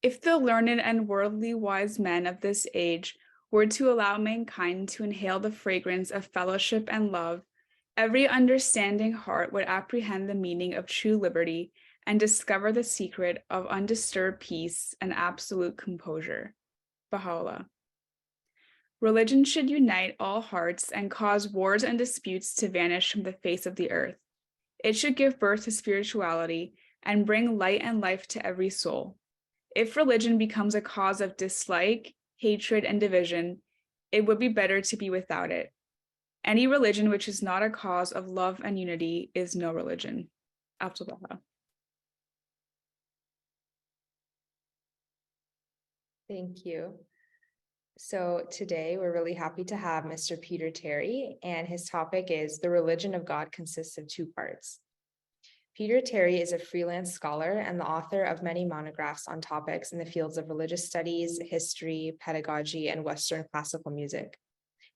If the learned and worldly wise men of this age were to allow mankind to inhale the fragrance of fellowship and love, every understanding heart would apprehend the meaning of true liberty and discover the secret of undisturbed peace and absolute composure. Baha'u'llah. Religion should unite all hearts and cause wars and disputes to vanish from the face of the earth. It should give birth to spirituality and bring light and life to every soul. If religion becomes a cause of dislike, hatred, and division, it would be better to be without it. Any religion which is not a cause of love and unity is no religion. Abdul-Baha. Thank you. So today we're really happy to have Mr. Peter Terry, and his topic is The Religion of God consists of two parts. Peter Terry is a freelance scholar and the author of many monographs on topics in the fields of religious studies, history, pedagogy, and Western classical music.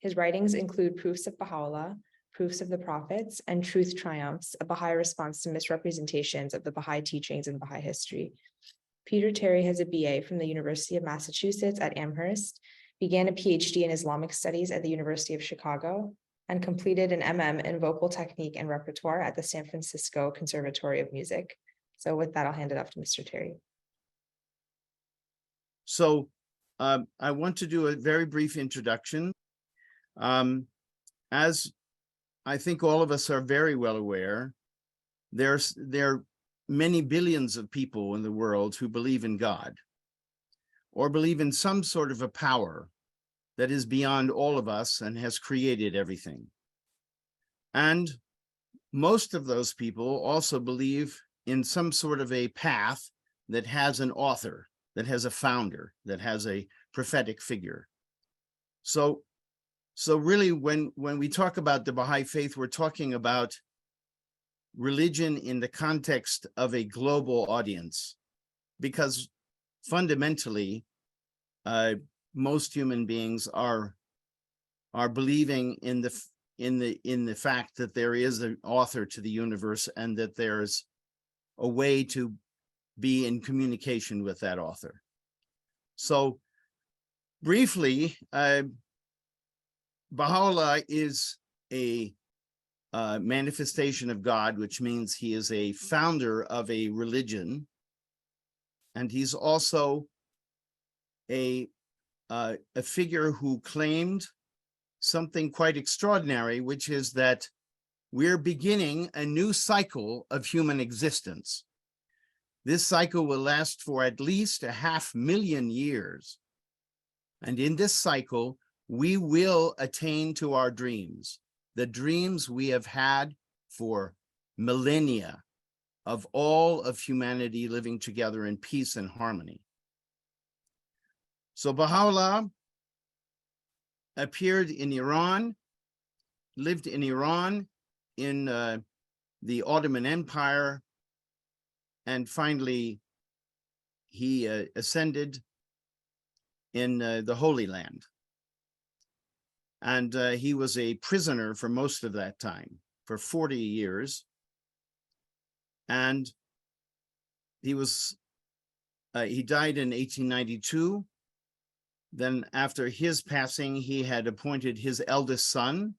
His writings include Proofs of Baha'u'llah, Proofs of the Prophets, and Truth Triumphs, a Bahá'í response to misrepresentations of the Bahá'í teachings in Bahá'í history. Peter Terry has a BA from the University of Massachusetts at Amherst, began a Ph.D. in Islamic Studies at the University of Chicago, and completed an MM in Vocal Technique and Repertoire at the San Francisco Conservatory of Music. So with that, I'll hand it off to Mr. Terry. So I want to do a very brief introduction. As I think all of us are very well aware, there are many billions of people in the world who believe in God or believe in some sort of a power that is beyond all of us and has created everything. And most of those people also believe in some sort of a path that has an author, that has a founder, that has a prophetic figure. So really, when we talk about the Baha'i faith, we're talking about religion in the context of a global audience, because fundamentally, most human beings are believing in the fact that there is an author to the universe and that there's a way to be in communication with that author. So briefly, Baha'u'llah is a manifestation of God, which means he is a founder of a religion, and he's also a figure who claimed something quite extraordinary, which is that we're beginning a new cycle of human existence. This cycle will last for at least 500,000 years. And in this cycle, we will attain to our dreams, the dreams we have had for millennia of all of humanity living together in peace and harmony. So Baha'u'llah appeared in Iran, lived in Iran, in the Ottoman Empire, and finally he ascended in the Holy Land. And he was a prisoner for most of that time, for 40 years. And he died in 1892. Then after his passing, he had appointed his eldest son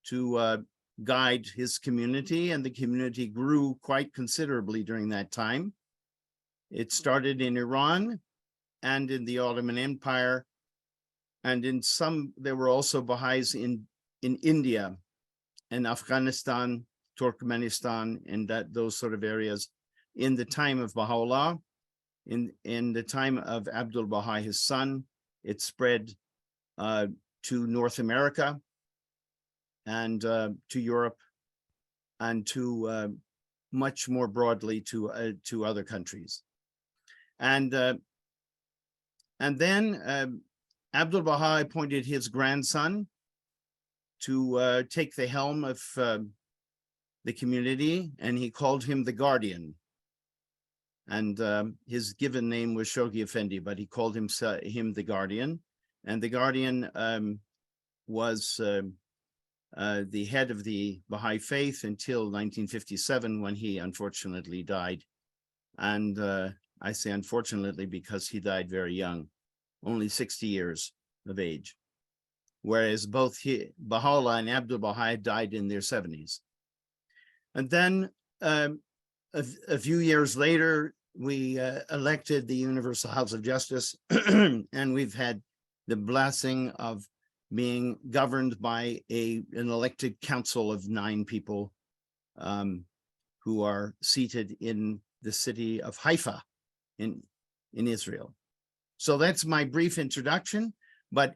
to guide his community, and the community grew quite considerably during that time. It started in Iran and in the Ottoman Empire, and there were also Baha'is in India and Afghanistan, Turkmenistan, and those sort of areas in the time of Baha'u'llah. In the time of Abdul-Baha, his son, it spread to North America and to Europe, and to much more broadly to other countries. And then Abdul-Baha appointed his grandson to take the helm of the community, and he called him the Guardian. And his given name was Shoghi Effendi, but he called him the Guardian. And the Guardian was the head of the Baha'i Faith until 1957, when he unfortunately died. And I say unfortunately because he died very young, only 60 years of age, whereas both Baha'u'llah and Abdu'l-Baha died in their 70s. And then a few years later, we elected the Universal House of Justice, and we've had the blessing of being governed by an elected council of 9 people who are seated in the city of Haifa in Israel. So that's my brief introduction, but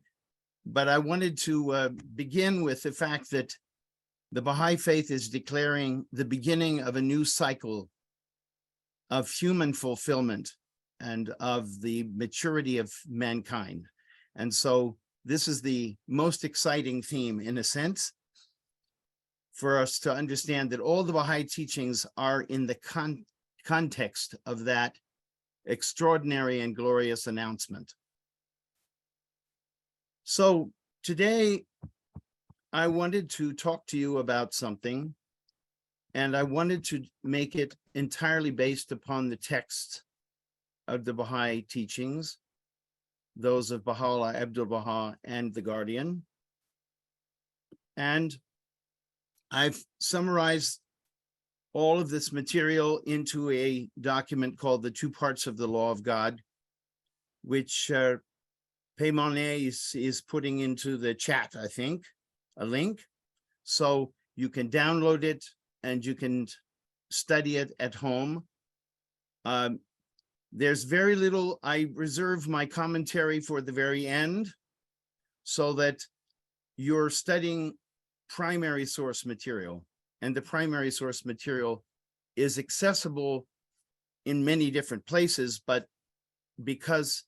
I wanted to begin with the fact that the Baha'i Faith is declaring the beginning of a new cycle of human fulfillment and of the maturity of mankind. And so this is the most exciting theme, in a sense, for us to understand that all the Baha'i teachings are in the context of that extraordinary and glorious announcement. So today, I wanted to talk to you about something, and I wanted to make it entirely based upon the text of the Baha'i teachings, those of Baha'u'llah, Abdu'l-Baha, and the Guardian. And I've summarized all of this material into a document called The Two Parts of the Law of God, which Paymonet is putting into the chat, I think, a link. So you can download it and you can study it at home. There's very little, I reserve my commentary for the very end so that you're studying primary source material, and the primary source material is accessible in many different places, but because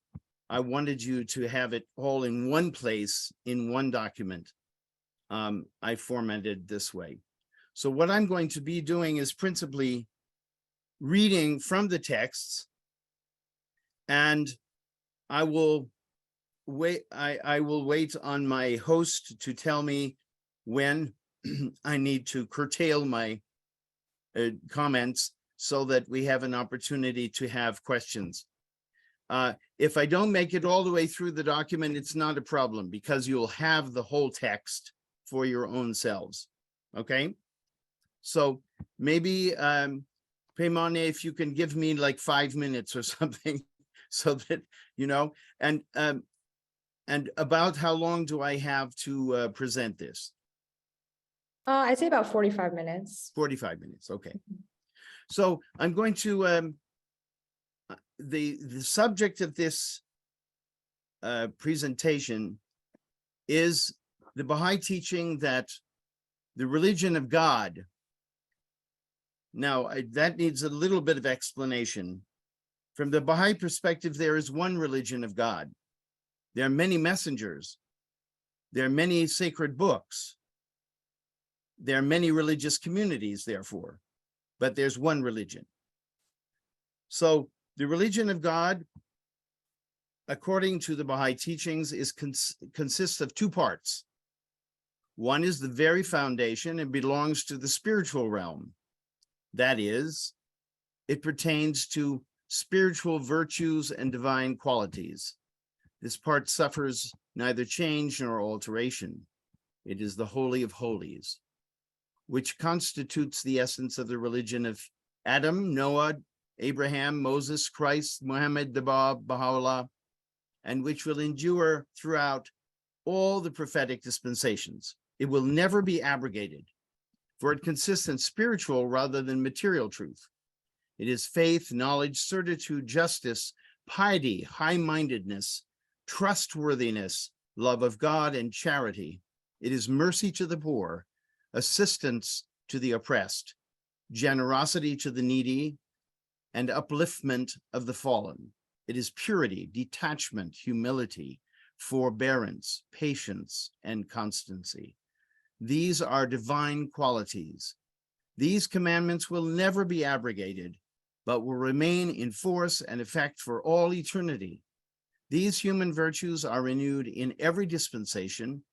I wanted you to have it all in one place, in one document, I formatted this way. So what I'm going to be doing is principally reading from the texts, and I will wait. I will wait on my host to tell me when I need to curtail my comments so that we have an opportunity to have questions. If I don't make it all the way through the document, it's not a problem because you'll have the whole text for your own selves. Okay, so maybe Paymane, if you can give me like 5 minutes or something, so that you know. And about how long do I have to present this? I'd say about 45 minutes. 45 minutes. Okay. So I'm going to the subject of this presentation is the Baha'i teaching that the religion of God. Now, that needs a little bit of explanation. From the Baha'i perspective, there is one religion of God. There are many messengers. There are many sacred books. There are many religious communities, therefore, but there's one religion. So the religion of God, according to the Baha'i teachings, consists of 2 parts. One is the very foundation and belongs to the spiritual realm. That is, it pertains to spiritual virtues and divine qualities. This part suffers neither change nor alteration. It is the Holy of Holies, which constitutes the essence of the religion of Adam, Noah, Abraham, Moses, Christ, Muhammad, the Bab, Baha'u'llah, and which will endure throughout all the prophetic dispensations. It will never be abrogated, for it consists in spiritual rather than material truth. It is faith, knowledge, certitude, justice, piety, high-mindedness, trustworthiness, love of God, and charity. It is mercy to the poor, assistance to the oppressed, generosity to the needy, and upliftment of the fallen. It is purity, detachment, humility, forbearance, patience, and constancy. These are divine qualities. These commandments will never be abrogated, but will remain in force and effect for all eternity. These human virtues are renewed in every dispensation,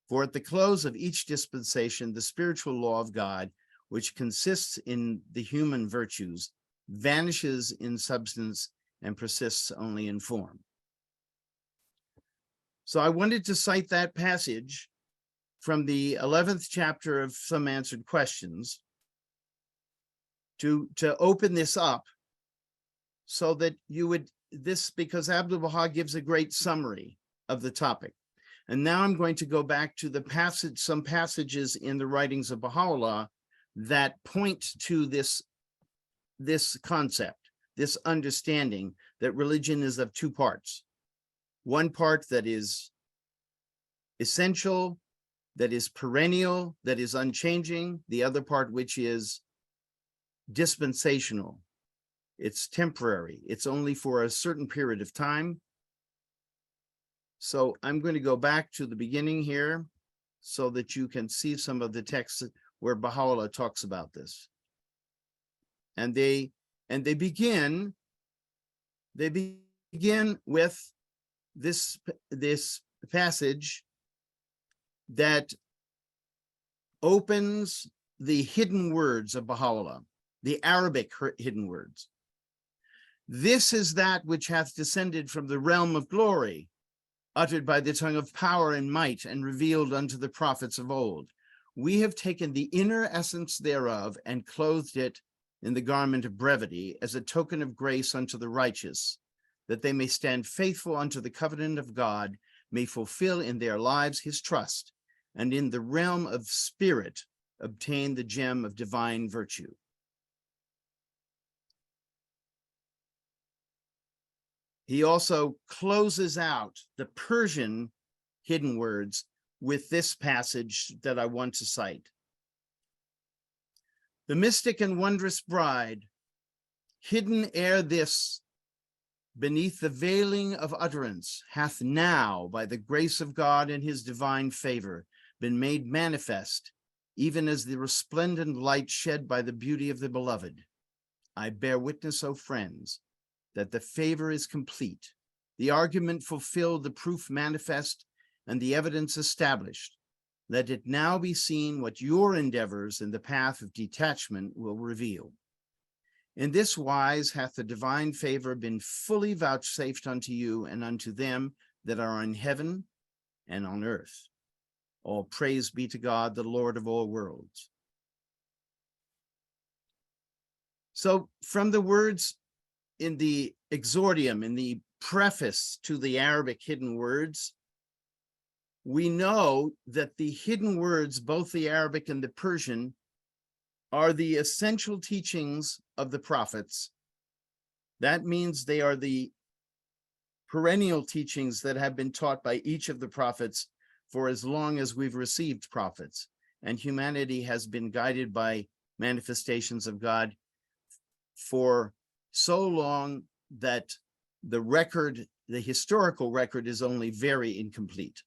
for at the close of each dispensation, the spiritual law of God, which consists in the human virtues, vanishes in substance and persists only in form. So I wanted to cite that passage from the 11th chapter of Some Answered Questions to open this up so that you would, because Abdu'l-Baha gives a great summary of the topic. And now I'm going to go back to some passages in the writings of Baha'u'llah that point to this concept, this understanding that religion is of two parts. One part that is essential, that is perennial, that is unchanging. The other part which is dispensational. It's temporary. It's only for a certain period of time. So I'm going to go back to the beginning here so that you can see some of the texts where Baha'u'llah talks about this. And they begin with this passage that opens the hidden words of Baha'u'llah, the Arabic hidden words. This is that which hath descended from the realm of glory, uttered by the tongue of power and might, and revealed unto the prophets of old. We have taken the inner essence thereof and clothed it in the garment of brevity as a token of grace unto the righteous, that they may stand faithful unto the covenant of God, may fulfill in their lives his trust, and in the realm of spirit obtain the gem of divine virtue. He also closes out the Persian hidden words with this passage that I want to cite. The mystic and wondrous bride, hidden ere this, beneath the veiling of utterance, hath now, by the grace of God and his divine favor, been made manifest, even as the resplendent light shed by the beauty of the beloved. I bear witness, O friends, that the favor is complete, the argument fulfilled, the proof manifest, and the evidence established. Let it now be seen what your endeavors in the path of detachment will reveal. In this wise hath the divine favor been fully vouchsafed unto you and unto them that are in heaven and on earth. All praise be to God, the Lord of all worlds. So from the words in the exordium, in the preface to the Arabic hidden words, we know that the hidden words, both the Arabic and the Persian, are the essential teachings of the prophets. That means they are the perennial teachings that have been taught by each of the prophets for as long as we've received prophets, and humanity has been guided by manifestations of God for so long that the historical record is only very incomplete.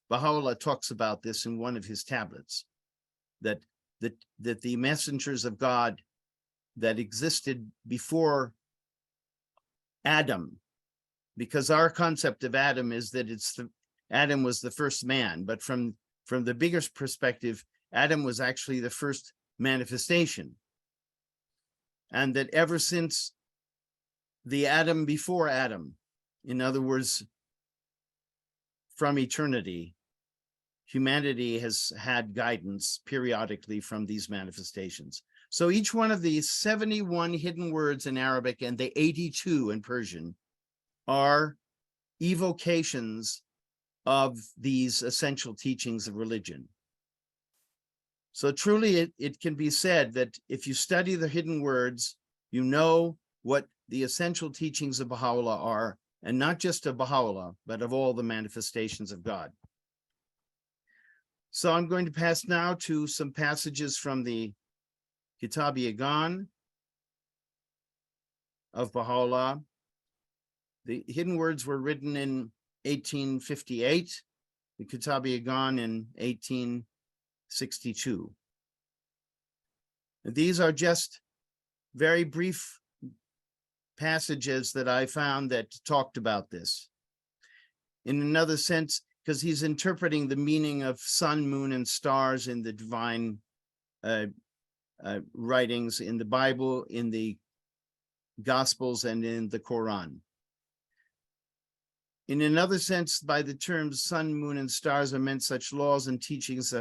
Baha'u'llah talks about this in one of his tablets, that the messengers of God that existed before Adam, because our concept of Adam is that Adam was the first man, but from the bigger perspective, Adam was actually the first manifestation. And that ever since the Adam before Adam, in other words, from eternity, humanity has had guidance periodically from these manifestations. So each one of these 71 hidden words in Arabic and the 82 in Persian are evocations of these essential teachings of religion. So truly it can be said that if you study the hidden words, you know what the essential teachings of Baha'u'llah are, and not just of Baha'u'llah, but of all the manifestations of God. So I'm going to pass now to some passages from the Kitab-i-Agan of Baha'u'llah. The hidden words were written in 1858, the Kitab-i-Agan in 1862. And these are just very brief passages that I found that talked about this. In another sense, because he's interpreting the meaning of sun, moon, and stars in the divine writings in the Bible, in the Gospels and in the Quran. In another sense, by the terms sun, moon, and stars are meant such laws and teachings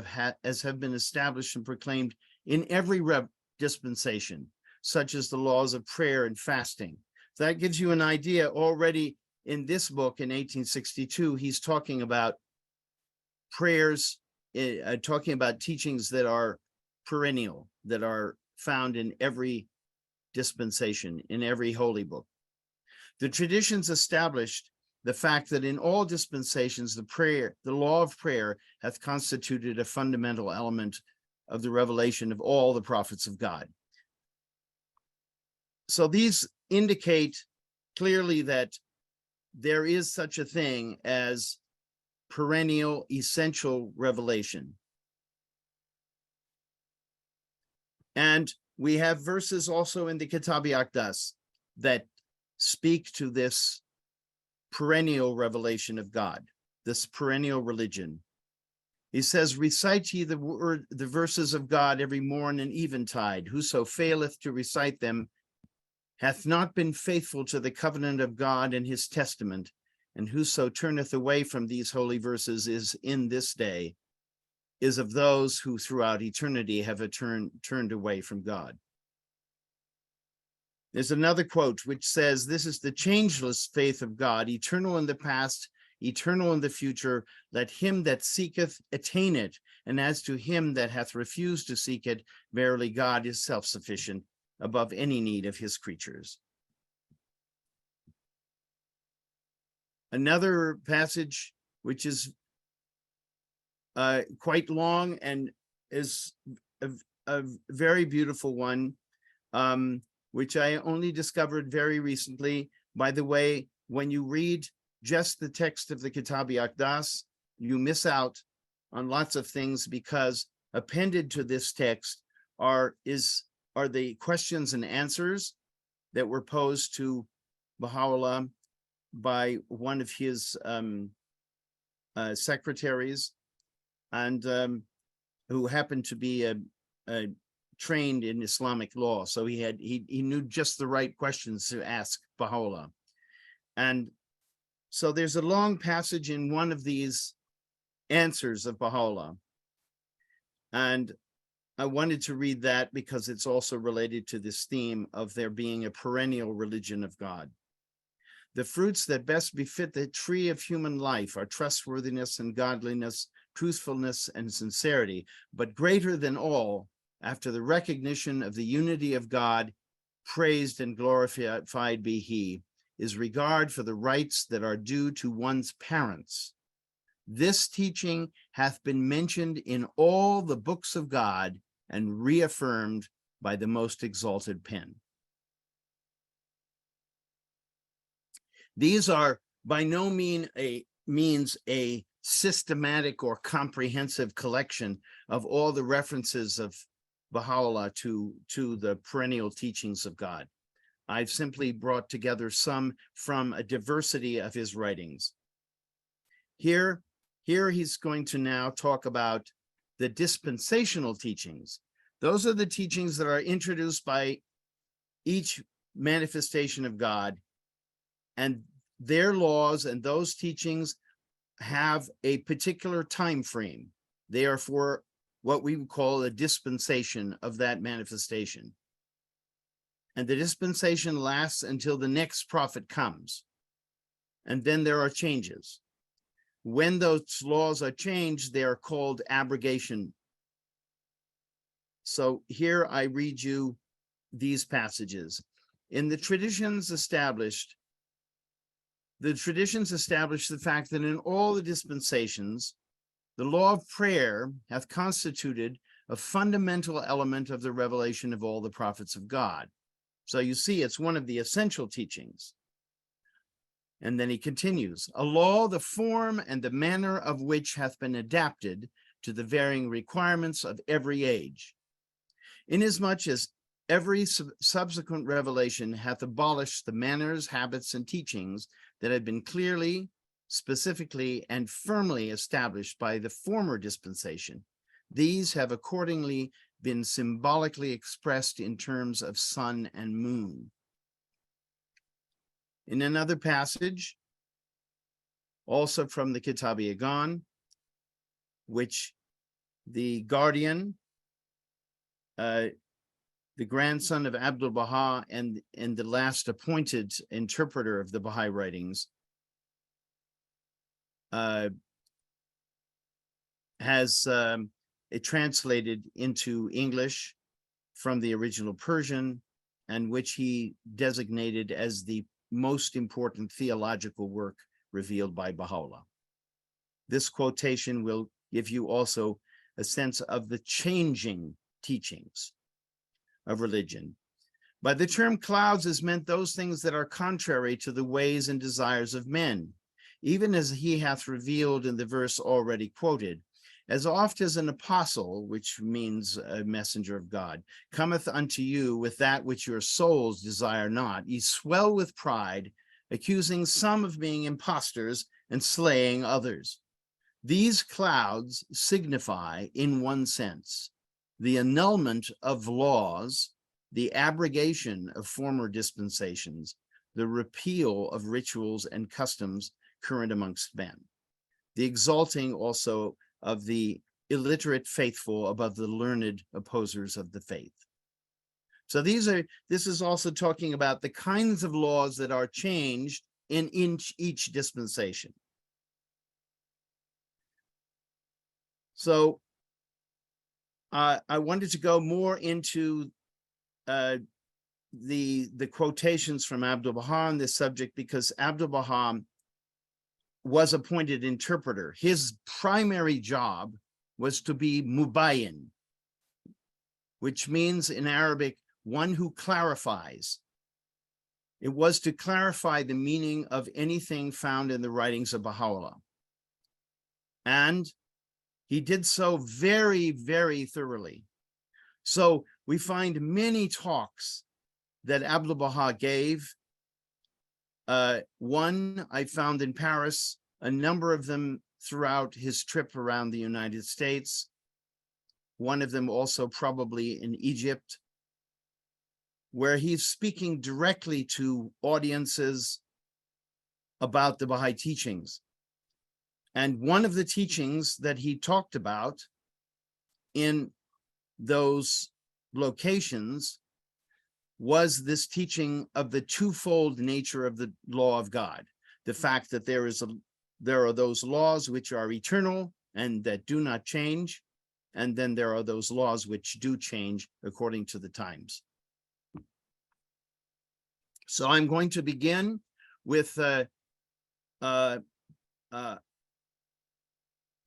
as have been established and proclaimed in every dispensation, such as the laws of prayer and fasting. That gives you an idea. Already in this book in 1862, he's talking about prayers, talking about teachings that are perennial, that are found in every dispensation, in every holy book. The traditions established the fact that in all dispensations, the law of prayer hath constituted a fundamental element of the revelation of all the prophets of God. So these indicate clearly that there is such a thing as perennial, essential revelation. And we have verses also in the Kitab-i Aqdas that speak to this perennial revelation of God, this perennial religion. He says, recite ye the verses of God every morn and eventide. Whoso faileth to recite them hath not been faithful to the covenant of God and his testament, and whoso turneth away from these holy verses is in this day, is of those who throughout eternity have turned away from God. There's another quote which says, this is the changeless faith of God, eternal in the past, eternal in the future. Let him that seeketh attain it. And as to him that hath refused to seek it, verily God is self-sufficient above any need of his creatures. Another passage which is quite long and is a very beautiful one, which I only discovered very recently. By the way, when you read just the text of the Kitab-i Aqdas, you miss out on lots of things, because appended to this text are the questions and answers that were posed to Baha'u'llah by one of his secretaries, and who happened to be trained in Islamic law. So he knew just the right questions to ask Baha'u'llah. And so there's a long passage in one of these answers of Baha'u'llah. And I wanted to read that because it's also related to this theme of there being a perennial religion of God. The fruits that best befit the tree of human life are trustworthiness and godliness, truthfulness and sincerity, but greater than all, after the recognition of the unity of God, praised and glorified be he, is regard for the rights that are due to one's parents. This teaching hath been mentioned in all the books of God and reaffirmed by the most exalted pen. These are by no means a systematic or comprehensive collection of all the references of Baha'u'llah to the perennial teachings of God. I've simply brought together some from a diversity of his writings. Here he's going to now talk about the dispensational teachings. Those are the teachings that are introduced by each manifestation of God, and their laws and those teachings have a particular time frame. They are for what we would call a dispensation of that manifestation. And the dispensation lasts until the next prophet comes. And then there are changes. When those laws are changed, they are called abrogation. So here I read you these passages. In the traditions established the fact that in all the dispensations, the law of prayer hath constituted a fundamental element of the revelation of all the prophets of God. So you see, it's one of the essential teachings. And then he continues, a law, the form and the manner of which hath been adapted to the varying requirements of every age, inasmuch as every subsequent revelation hath abolished the manners, habits, and teachings that had been clearly, specifically, and firmly established by the former dispensation. These have accordingly been symbolically expressed in terms of sun and moon. In another passage, also from the Kitab-i-Agan, which the guardian, the grandson of Abdul Baha and the last appointed interpreter of the Baha'i writings, has it translated into English from the original Persian, and which he designated as the most important theological work revealed by Baha'u'llah. This quotation will give you also a sense of the changing teachings of religion. By the term clouds is meant those things that are contrary to the ways and desires of men, even as he hath revealed in the verse already quoted. As oft as an apostle, which means a messenger of God, cometh unto you with that which your souls desire not, ye swell with pride, accusing some of being impostors and slaying others. These clouds signify, in one sense, the annulment of laws, the abrogation of former dispensations, the repeal of rituals and customs current amongst men, the exalting also of the illiterate faithful above the learned opposers of the faith. So this is also talking about the kinds of laws that are changed in each dispensation. So I wanted to go more into the quotations from Abdul Baha on this subject, because Abdul Baha was appointed interpreter. His primary job was to be mubayyin, which means in Arabic, one who clarifies. It was to clarify the meaning of anything found in the writings of Baha'u'llah. And he did so very, very thoroughly. So we find many talks that Abdul Baha gave. One I found in Paris, a number of them throughout his trip around the United States, one of them also probably in Egypt, where he's speaking directly to audiences about the Baha'i teachings. And one of the teachings that he talked about in those locations was this teaching of the twofold nature of the law of God. The fact that there are those laws which are eternal and that do not change, and then there are those laws which do change according to the times. So I'm going to begin with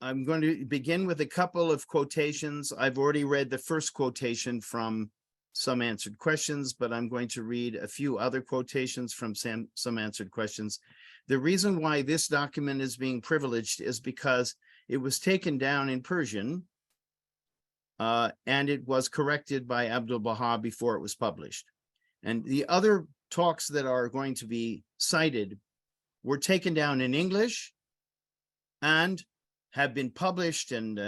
I'm going to begin with a couple of quotations. I've already read the first quotation from Some Answered Questions, but I'm going to read a few other quotations from Some Answered Questions. The reason why this document is being privileged is because it was taken down in Persian, and it was corrected by Abdul Baha before it was published. And the other talks that are going to be cited were taken down in English and have been published and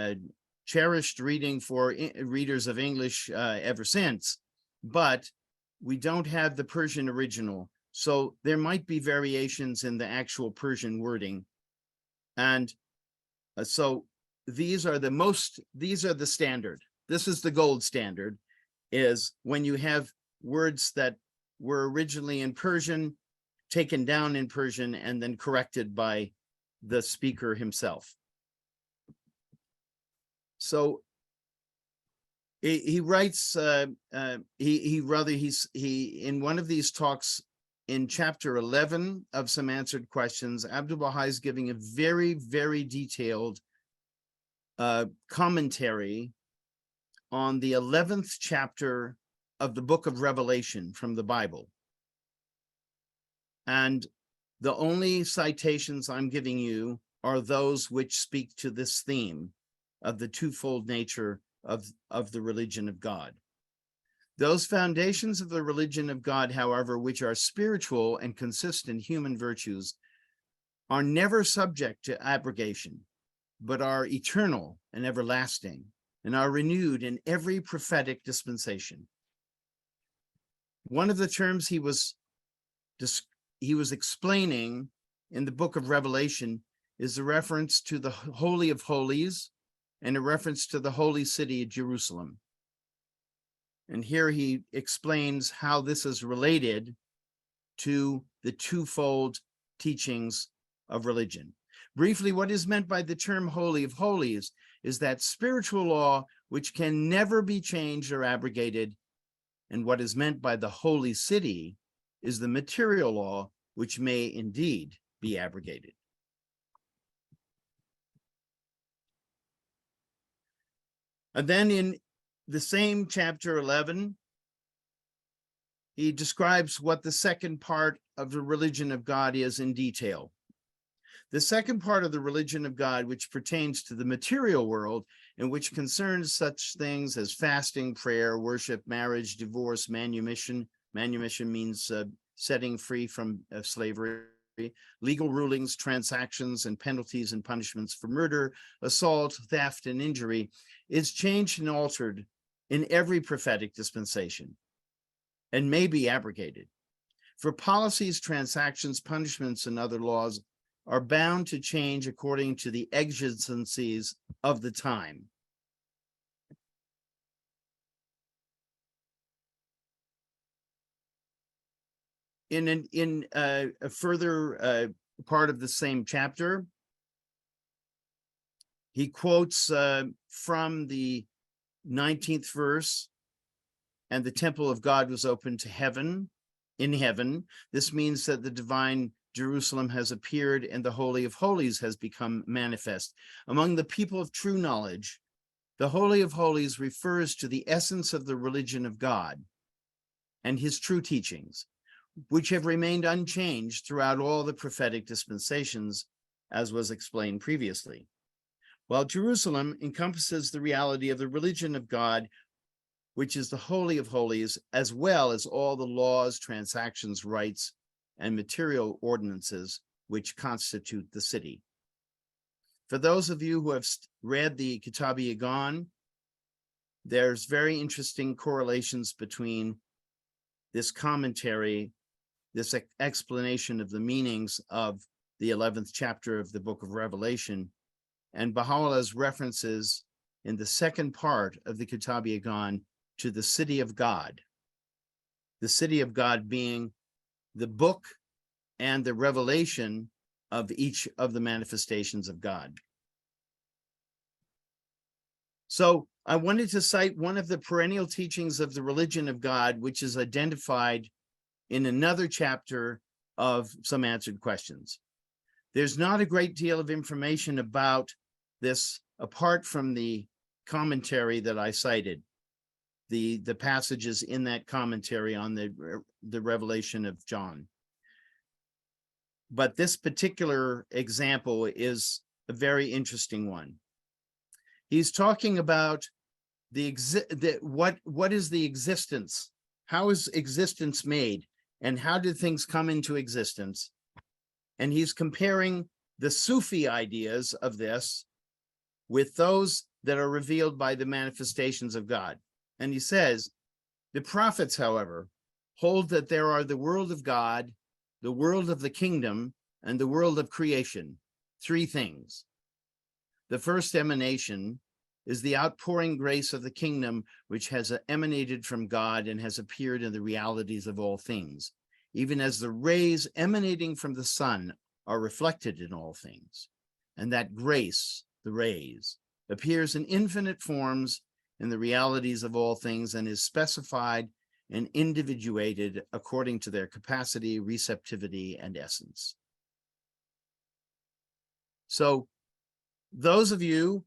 cherished reading for readers of English ever since, but we don't have the Persian original. So there might be variations in the actual Persian wording. And so these are the standard. This is the gold standard, is when you have words that were originally in Persian, taken down in Persian, and then corrected by the speaker himself. So he writes, he in one of these talks in chapter 11 of Some Answered Questions, Abdul Baha is giving a very, very detailed commentary on the 11th chapter of the book of Revelation from the Bible. And the only citations I'm giving you are those which speak to this theme of the twofold nature of the religion of God. Those foundations of the religion of God, however, which are spiritual and consistent human virtues, are never subject to abrogation, but are eternal and everlasting, and are renewed in every prophetic dispensation. One of the terms he was he was explaining in the book of Revelation is a reference to the Holy of Holies and a reference to the holy city of Jerusalem. And here he explains how this is related to the twofold teachings of religion. Briefly, what is meant by the term Holy of Holies is that spiritual law which can never be changed or abrogated, and what is meant by the holy city is the material law which may indeed be abrogated. And then in the same chapter 11, he describes what the second part of the religion of God is in detail. The second part of the religion of God, which pertains to the material world and which concerns such things as fasting, prayer, worship, marriage, divorce, manumission. Manumission means setting free from slavery, legal rulings, transactions, and penalties and punishments for murder, assault, theft, and injury, is changed and altered in every prophetic dispensation and may be abrogated. For policies, transactions, punishments, and other laws are bound to change according to the exigencies of the time. In a further part of the same chapter, he quotes from the 19th verse, and the temple of God was opened to heaven, in heaven. This means that the divine Jerusalem has appeared and the Holy of Holies has become manifest. Among the people of true knowledge, the Holy of Holies refers to the essence of the religion of God and his true teachings, which have remained unchanged throughout all the prophetic dispensations, as was explained previously. While Jerusalem encompasses the reality of the religion of God, which is the Holy of Holies, as well as all the laws, transactions, rights, and material ordinances which constitute the city. For those of you who have read the Kitab Yagan, there's very interesting correlations between this commentary, this explanation of the meanings of the 11th chapter of the book of Revelation, and Baha'u'llah's references in the second part of the Kitab Yagan to the city of God. The city of God being the book and the revelation of each of the manifestations of God. So I wanted to cite one of the perennial teachings of the religion of God, which is identified in another chapter of Some Answered Questions. There's not a great deal of information about this apart from the commentary that I cited, the passages in that commentary on the revelation of John. But this particular example is a very interesting one. He's talking about what is the existence? How is existence made? And how did things come into existence? And he's comparing the Sufi ideas of this with those that are revealed by the manifestations of God. And he says, the prophets, however, hold that there are the world of God, the world of the kingdom, and the world of creation, three things. The first emanation is the outpouring grace of the kingdom, which has emanated from God and has appeared in the realities of all things, even as the rays emanating from the sun are reflected in all things. And that grace, the rays, appears in infinite forms in the realities of all things and is specified and individuated according to their capacity, receptivity, and essence. So those of you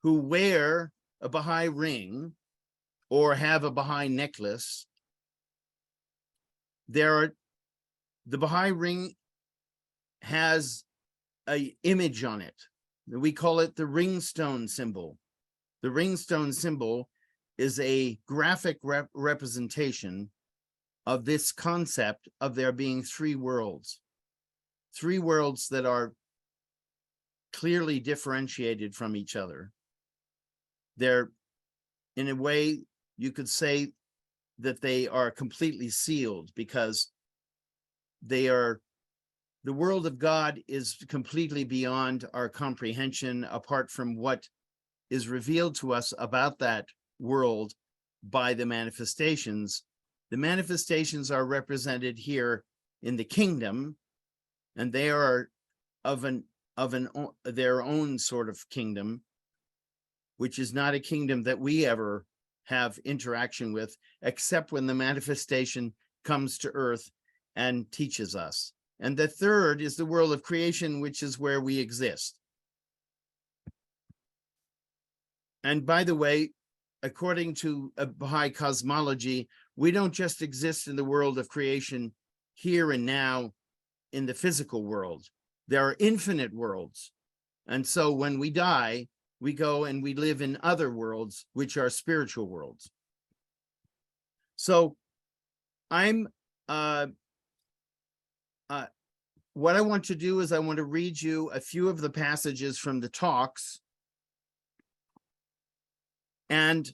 who wear a Baha'i ring or have a Baha'i necklace, the Baha'i ring has an image on it. We call it the ringstone symbol. The ringstone symbol is a graphic representation of this concept of there being three worlds that are clearly differentiated from each other. They're, in a way, you could say that they are completely sealed because the world of God is completely beyond our comprehension, apart from what is revealed to us about that world by the manifestations. The manifestations are represented here in the kingdom, and they are of their own sort of kingdom, which is not a kingdom that we ever have interaction with, except when the manifestation comes to earth and teaches us. And the third is the world of creation, which is where we exist. And by the way, according to a Baha'i cosmology, we don't just exist in the world of creation here and now in the physical world. There are infinite worlds. And so when we die, we go and we live in other worlds, which are spiritual worlds. So what I want to do is I want to read you a few of the passages from the talks. And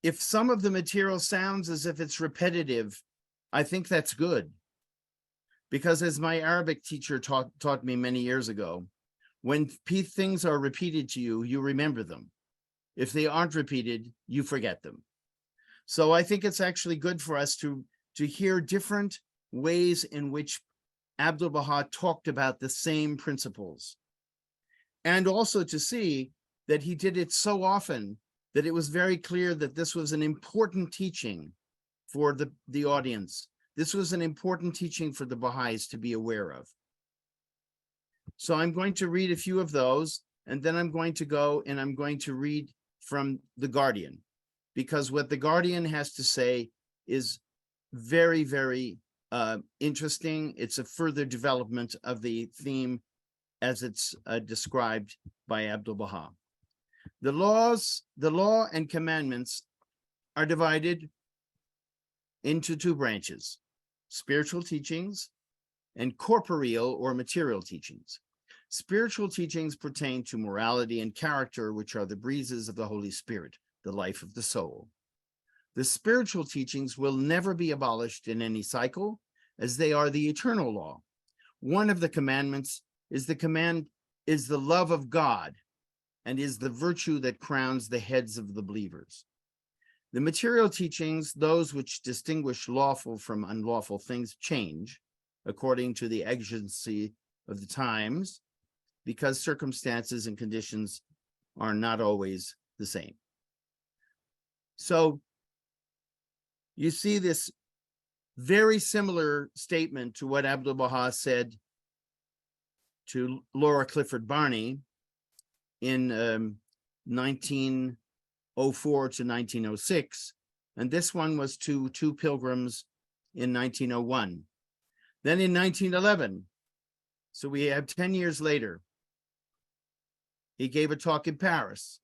if some of the material sounds as if it's repetitive, I think that's good. Because as my Arabic teacher taught me many years ago, when things are repeated to you, you remember them. If they aren't repeated, you forget them. So I think it's actually good for us to hear different ways in which Abdu'l-Baha talked about the same principles. And also to see that he did it so often that it was very clear that this was an important teaching for the audience. This was an important teaching for the Baha'is to be aware of. So I'm going to read a few of those, and then I'm going to go and I'm going to read from The Guardian, because what The Guardian has to say is very, very interesting. It's a further development of the theme as it's described by Abdu'l-Baha. The law and commandments are divided into two branches: spiritual teachings and corporeal or material teachings. Spiritual teachings pertain to morality and character, which are the breezes of the Holy Spirit, the life of the soul. The spiritual teachings will never be abolished in any cycle, as they are the eternal law. One of the commandments is the love of God, and is the virtue that crowns the heads of the believers. The material teachings, those which distinguish lawful from unlawful things, change according to the exigency of the times, because circumstances and conditions are not always the same. So you see this very similar statement to what Abdu'l-Baha said to Laura Clifford Barney in 1904 to 1906. And this one was to two pilgrims in 1901. Then in 1911, so we have 10 years later, he gave a talk in Paris.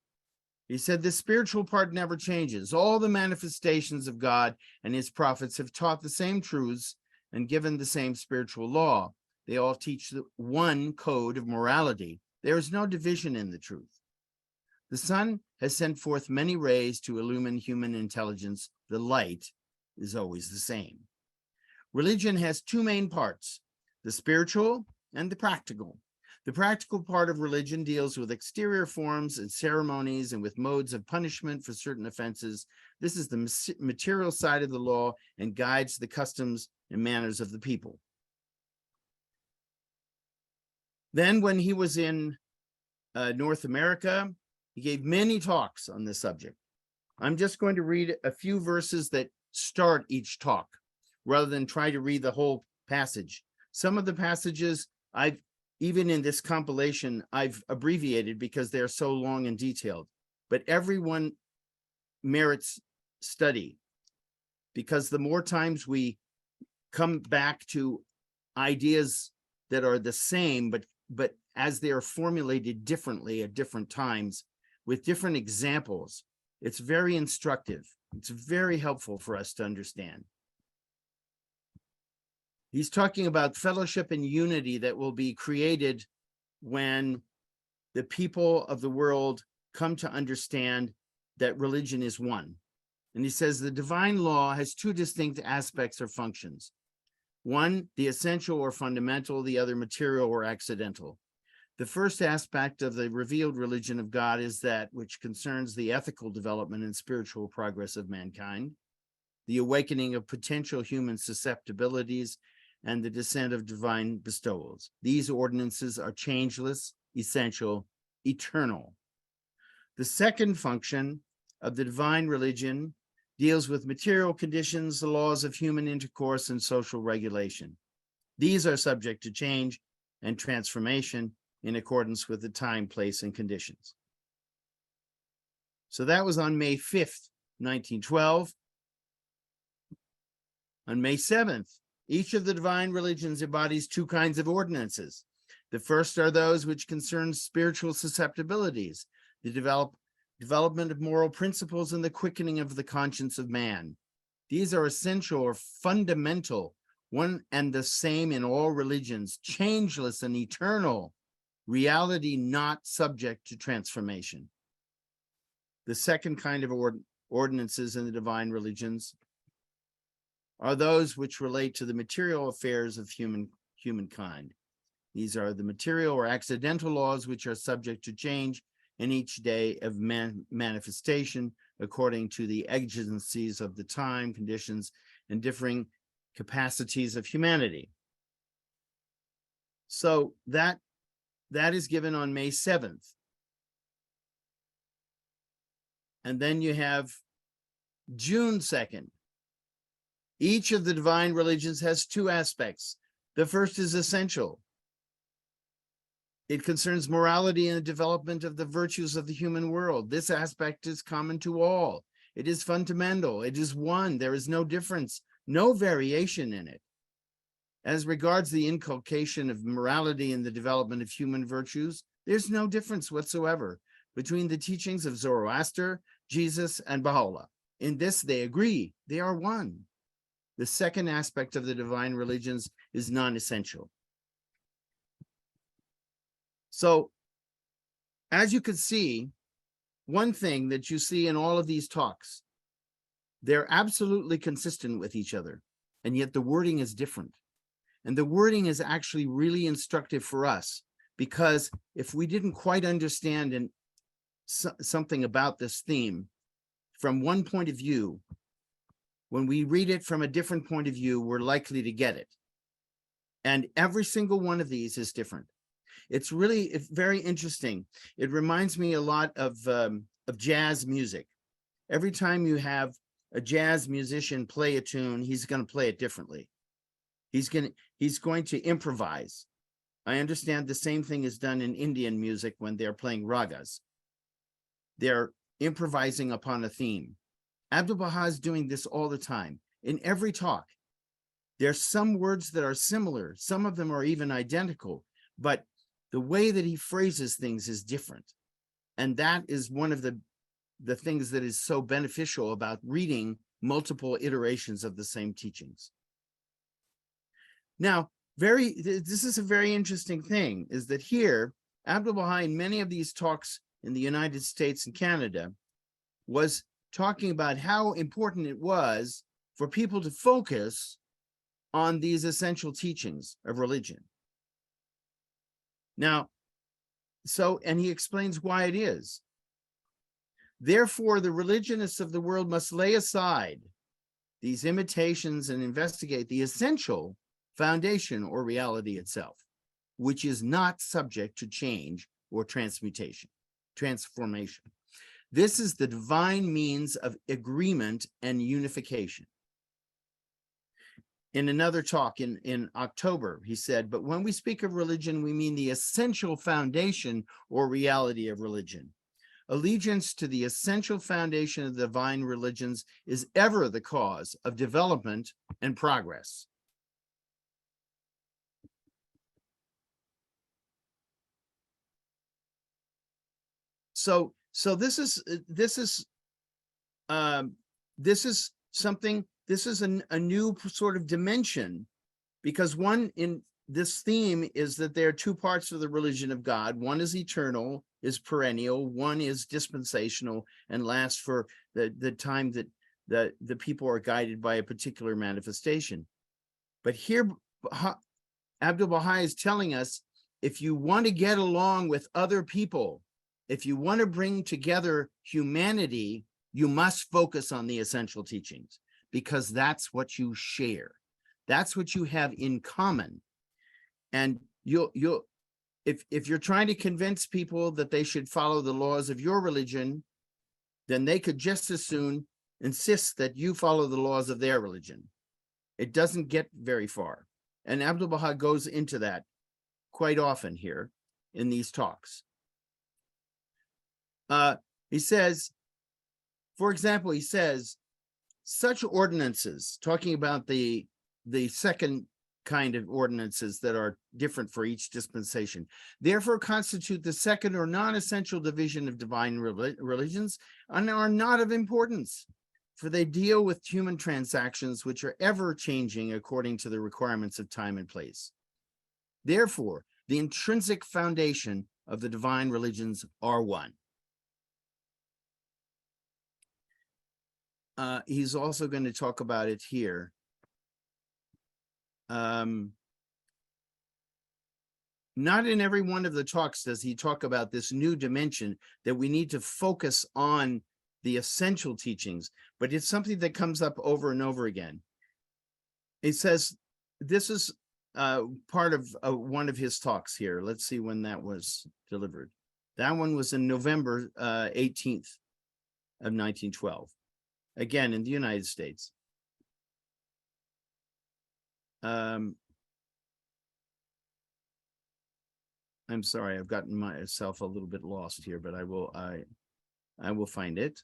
He said, the spiritual part never changes. All the manifestations of God and his prophets have taught the same truths and given the same spiritual law. They all teach the one code of morality. There is no division in the truth. The sun has sent forth many rays to illumine human intelligence. The light is always the same. Religion has two main parts, the spiritual and the practical. The practical part of religion deals with exterior forms and ceremonies and with modes of punishment for certain offenses. This is the material side of the law and guides the customs and manners of the people. Then when he was in North America, he gave many talks on this subject. I'm just going to read a few verses that start each talk rather than try to read the whole passage. Some of the passages even in this compilation, I've abbreviated because they're so long and detailed, but everyone merits study, because the more times we come back to ideas that are the same, but as they are formulated differently at different times with different examples, it's very instructive. It's very helpful for us to understand. He's talking about fellowship and unity that will be created when the people of the world come to understand that religion is one. And he says the divine law has two distinct aspects or functions. One, the essential or fundamental, the other material or accidental. The first aspect of the revealed religion of God is that which concerns the ethical development and spiritual progress of mankind, the awakening of potential human susceptibilities, and the descent of divine bestowals. These ordinances are changeless, essential, eternal. The second function of the divine religion deals with material conditions, the laws of human intercourse, and social regulation. These are subject to change and transformation in accordance with the time, place, and conditions. So that was on May 5th, 1912. On May 7th, each of the divine religions embodies two kinds of ordinances. The first are those which concern spiritual susceptibilities, the development of moral principles, and the quickening of the conscience of man. These are essential or fundamental, one and the same in all religions, changeless and eternal, reality not subject to transformation. The second kind of ordinances in the divine religions are those which relate to the material affairs of humankind. These are the material or accidental laws which are subject to change in each day of manifestation according to the exigencies of the time, conditions, and differing capacities of humanity. So that is given on May 7th. And then you have June 2nd. Each of the divine religions has two aspects. The first is essential. It concerns morality and the development of the virtues of the human world. This aspect is common to all. It is fundamental. It is one. There is no difference, no variation in it. As regards the inculcation of morality and the development of human virtues, there's no difference whatsoever between the teachings of Zoroaster, Jesus, and Baha'u'llah. In this, they agree. They are one. The second aspect of the divine religions is non-essential. So, as you can see, one thing that you see in all of these talks, they're absolutely consistent with each other, and yet the wording is different. And the wording is actually really instructive for us, because if we didn't quite understand something about this theme from one point of view, when we read it from a different point of view, we're likely to get it. And every single one of these is different. It's very interesting. It reminds me a lot of jazz music. Every time you have a jazz musician play a tune, he's going to play it differently. He's going to improvise. I understand the same thing is done in Indian music when they're playing ragas. They're improvising upon a theme. Abdu'l-Baha is doing this all the time. In every talk, there's some words that are similar. Some of them are even identical, but the way that he phrases things is different. And that is one of the things that is so beneficial about reading multiple iterations of the same teachings. Now, this is a very interesting thing, is that here, Abdu'l-Baha in many of these talks in the United States and Canada was talking about how important it was for people to focus on these essential teachings of religion. Now, and he explains why it is. Therefore, the religionists of the world must lay aside these imitations and investigate the essential foundation or reality itself, which is not subject to change or transformation. This is the divine means of agreement and unification. In another talk in October, he said, but when we speak of religion, we mean the essential foundation or reality of religion. Allegiance to the essential foundation of the divine religions is ever the cause of development and progress. So this is a new sort of dimension, because one in this theme is that there are two parts of the religion of God. One is eternal, is perennial. One is dispensational and lasts for the time that the people are guided by a particular manifestation. But here, Abdu'l-Baha is telling us, if you want to get along with other people, if you want to bring together humanity, you must focus on the essential teachings, because that's what you share. That's what you have in common. And if you're trying to convince people that they should follow the laws of your religion, then they could just as soon insist that you follow the laws of their religion. It doesn't get very far. And Abdu'l-Baha goes into that quite often here in these talks. He says, for example, he says, such ordinances, talking about the second kind of ordinances that are different for each dispensation, therefore constitute the second or non-essential division of divine religions and are not of importance, for they deal with human transactions which are ever changing according to the requirements of time and place. Therefore, the intrinsic foundation of the divine religions are one. He's also going to talk about it here. Not in every one of the talks does he talk about this new dimension that we need to focus on the essential teachings, but it's something that comes up over and over again. He says, this is part of one of his talks here. Let's see when that was delivered. That one was in November 18th of 1912, again in the United States. I'm sorry, I've gotten myself a little bit lost here, but I will find it.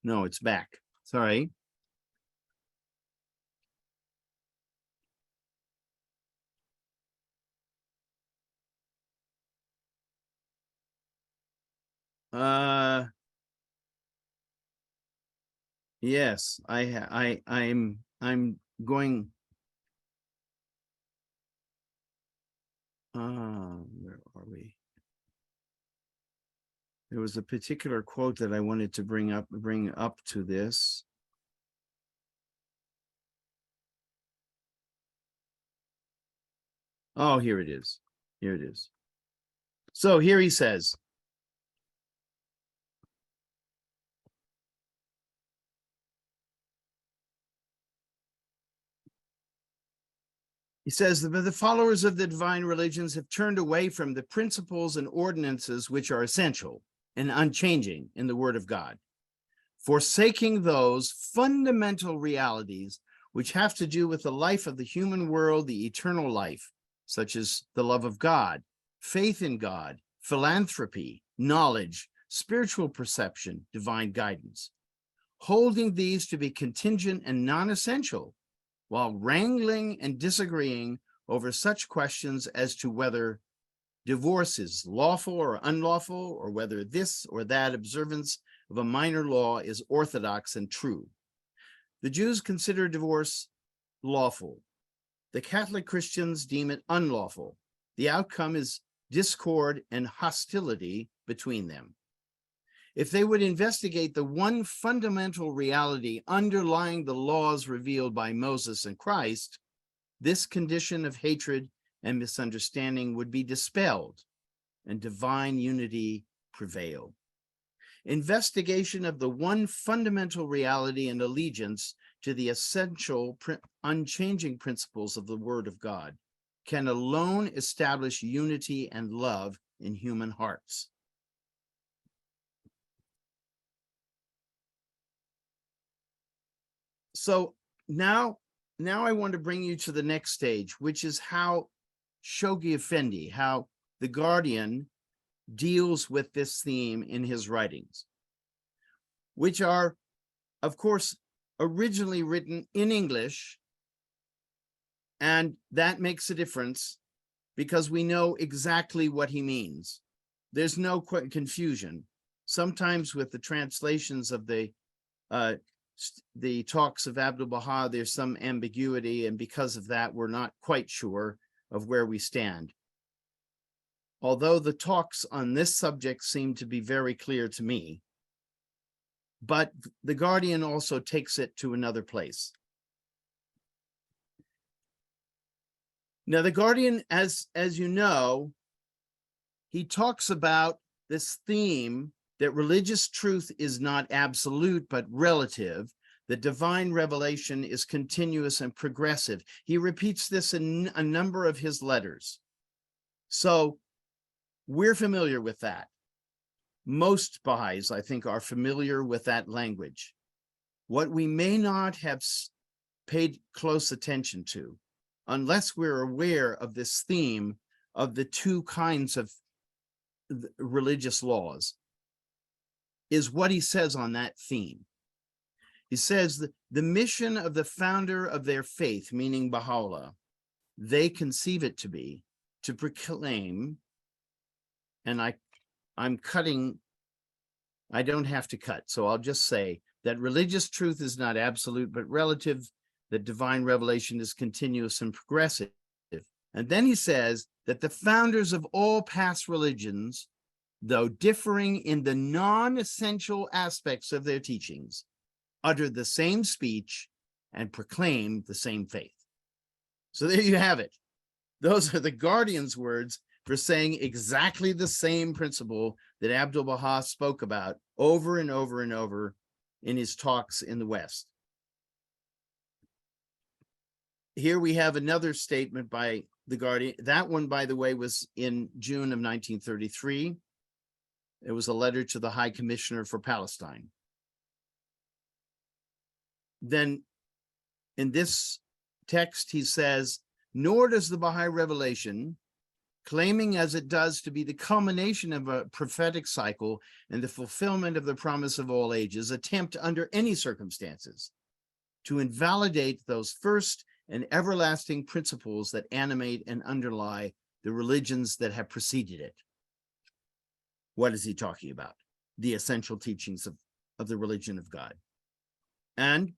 No, it's back. Sorry. Yes, I'm going. Where are we? There was a particular quote that I wanted to bring up to this. Oh, here it is. Here it is. So here he says, the followers of the divine religions have turned away from the principles and ordinances which are essential and unchanging in the Word of God, forsaking those fundamental realities which have to do with the life of the human world, the eternal life, such as the love of God, faith in God, philanthropy, knowledge, spiritual perception, divine guidance, holding these to be contingent and non-essential, while wrangling and disagreeing over such questions as to whether divorce is lawful or unlawful, or whether this or that observance of a minor law is orthodox and true. The Jews consider divorce lawful. The Catholic Christians deem it unlawful. The outcome is discord and hostility between them. If they would investigate the one fundamental reality underlying the laws revealed by Moses and Christ, this condition of hatred and misunderstanding would be dispelled and divine unity prevail. Investigation of the one fundamental reality and allegiance to the essential, unchanging principles of the Word of God can alone establish unity and love in human hearts. So now I want to bring you to the next stage, which is how Shoghi Effendi, how the Guardian deals with this theme in his writings, which are, of course, originally written in English, and that makes a difference because we know exactly what he means. There's no confusion. Sometimes with the translations of the talks of Abdu'l-Baha, there's some ambiguity, and because of that, we're not quite sure of where we stand. Although the talks on this subject seem to be very clear to me, but the Guardian also takes it to another place. Now, the Guardian, as you know, he talks about this theme that religious truth is not absolute, but relative. The divine revelation is continuous and progressive. He repeats this in a number of his letters. So we're familiar with that. Most Baha'is, I think, are familiar with that language. What we may not have paid close attention to, unless we're aware of this theme of the two kinds of religious laws, is what he says on that theme. He says that the mission of the founder of their faith, meaning Baha'u'llah, they conceive it to be to proclaim, and I'm cutting, I don't have to cut, so I'll just say that religious truth is not absolute but relative, that divine revelation is continuous and progressive. And then he says that the founders of all past religions, though differing in the non-essential aspects of their teachings, utter the same speech and proclaim the same faith. So there you have it. Those are the Guardian's words for saying exactly the same principle that Abdu'l-Baha spoke about over and over and over in his talks in the West. Here we have another statement by the Guardian. That one, by the way, was in June of 1933. It was a letter to the High Commissioner for Palestine. Then in this text, he says, nor does the Baha'i revelation, claiming as it does to be the culmination of a prophetic cycle and the fulfillment of the promise of all ages, attempt under any circumstances to invalidate those first and everlasting principles that animate and underlie the religions that have preceded it. What is he talking about? The essential teachings of the religion of God. And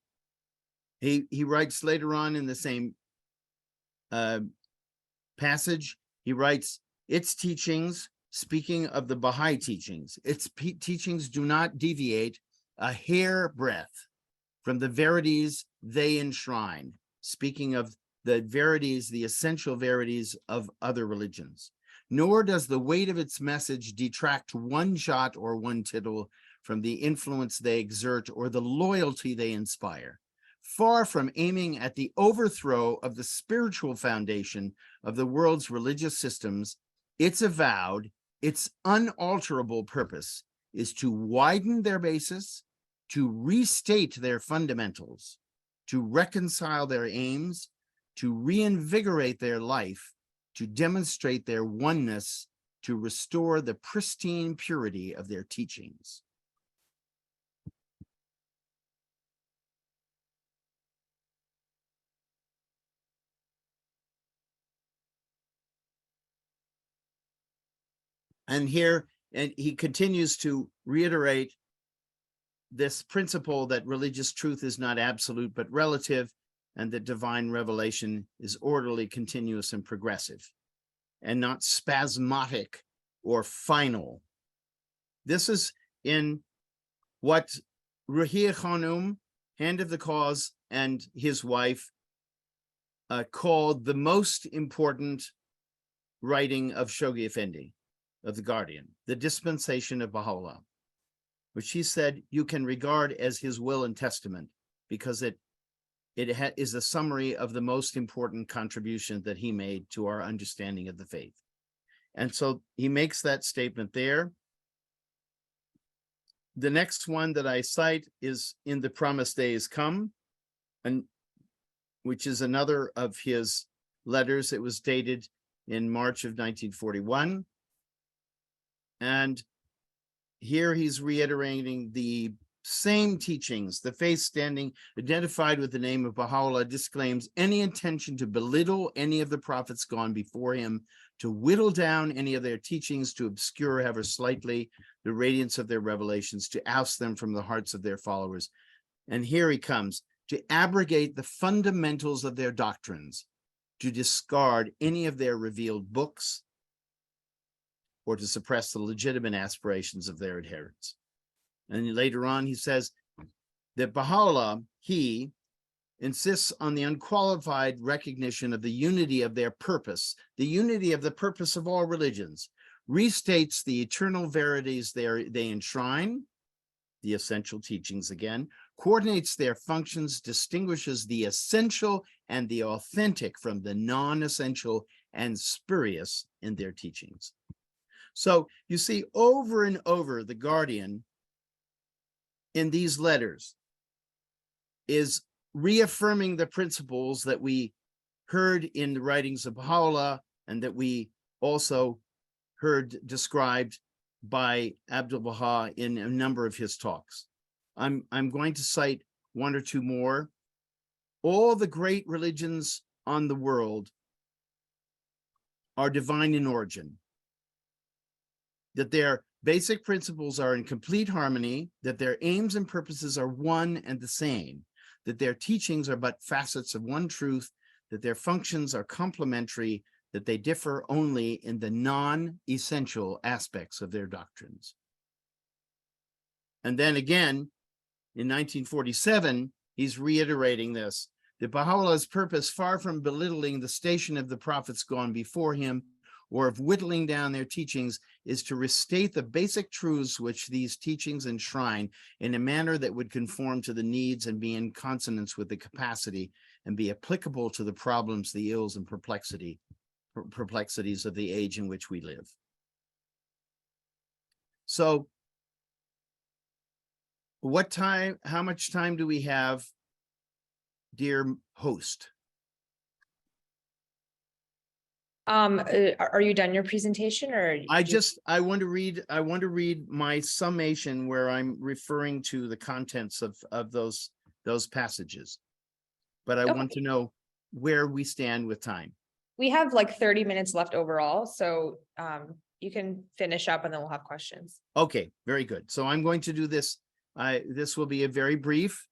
he writes later on in the same passage, he writes, its teachings, speaking of the Baha'i teachings, its teachings do not deviate a hairbreadth from the verities they enshrine, speaking of the verities, the essential verities of other religions. Nor does the weight of its message detract one jot or one tittle from the influence they exert or the loyalty they inspire. Far from aiming at the overthrow of the spiritual foundation of the world's religious systems, its avowed, its unalterable purpose is to widen their basis, to restate their fundamentals, to reconcile their aims, to reinvigorate their life, to demonstrate their oneness, to restore the pristine purity of their teachings. And here, and he continues to reiterate this principle that religious truth is not absolute but relative, and that divine revelation is orderly, continuous, and progressive, and not spasmodic or final. This is in what Ruhiyya Khanum, Hand of the Cause, and his wife called the most important writing of Shoghi Effendi, of the Guardian, the Dispensation of Baha'u'llah, which he said you can regard as his will and testament, because it is a summary of the most important contribution that he made to our understanding of the faith. And so he makes that statement there. The next one that I cite is In the Promised Days Come, and which is another of his letters. It was dated in March of 1941. And here he's reiterating the same teachings. The faith standing identified with the name of Baha'u'llah disclaims any intention to belittle any of the prophets gone before him, to whittle down any of their teachings, to obscure ever slightly the radiance of their revelations, to oust them from the hearts of their followers. And here he comes, to abrogate the fundamentals of their doctrines, to discard any of their revealed books, or to suppress the legitimate aspirations of their adherents. And later on, he says that Baha'u'llah, he, insists on the unqualified recognition of the unity of their purpose, the unity of the purpose of all religions, restates the eternal verities they enshrine, the essential teachings again, coordinates their functions, distinguishes the essential and the authentic from the non-essential and spurious in their teachings. So you see over and over, the Guardian in these letters is reaffirming the principles that we heard in the writings of Baha'u'llah and that we also heard described by Abdu'l-Baha in a number of his talks. I'm going to cite one or two more. All the great religions on the world are divine in origin, that their basic principles are in complete harmony, that their aims and purposes are one and the same, that their teachings are but facets of one truth, that their functions are complementary, that they differ only in the non-essential aspects of their doctrines. And then again, in 1947, he's reiterating this, that Baha'u'llah's purpose, far from belittling the station of the prophets gone before him, or of whittling down their teachings, is to restate the basic truths which these teachings enshrine in a manner that would conform to the needs and be in consonance with the capacity and be applicable to the problems, the ills, and perplexities of the age in which we live. So, how much time do we have, dear host? Are you done your presentation, or I want to read my summation where I'm referring to the contents of those passages. But I want to know where we stand with time. We have like 30 minutes left overall, so you can finish up and then we'll have questions. Okay, very good. So I'm going to do this. This will be a very brief.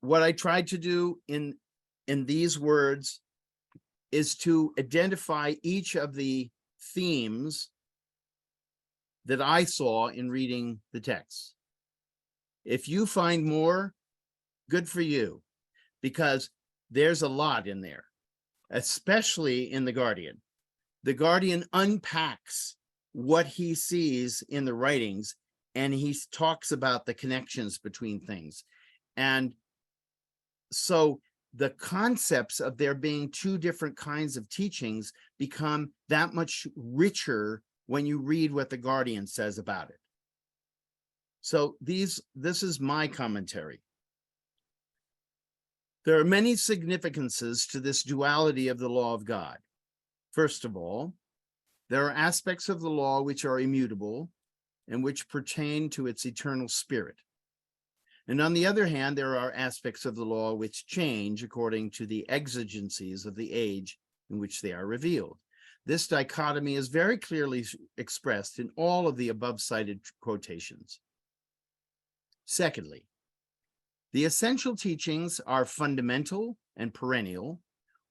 What I tried to do in these words is to identify each of the themes that I saw in reading the text. If you find more, good for you, because there's a lot in there, especially in the Guardian. The Guardian unpacks what he sees in the writings, and he talks about the connections between things. And so the concepts of there being two different kinds of teachings become that much richer when you read what the Guardian says about it. So this is my commentary. There are many significances to this duality of the law of God. First of all, there are aspects of the law which are immutable and which pertain to its eternal spirit. And on the other hand, there are aspects of the law which change according to the exigencies of the age in which they are revealed. This dichotomy is very clearly expressed in all of the above cited quotations. Secondly, the essential teachings are fundamental and perennial,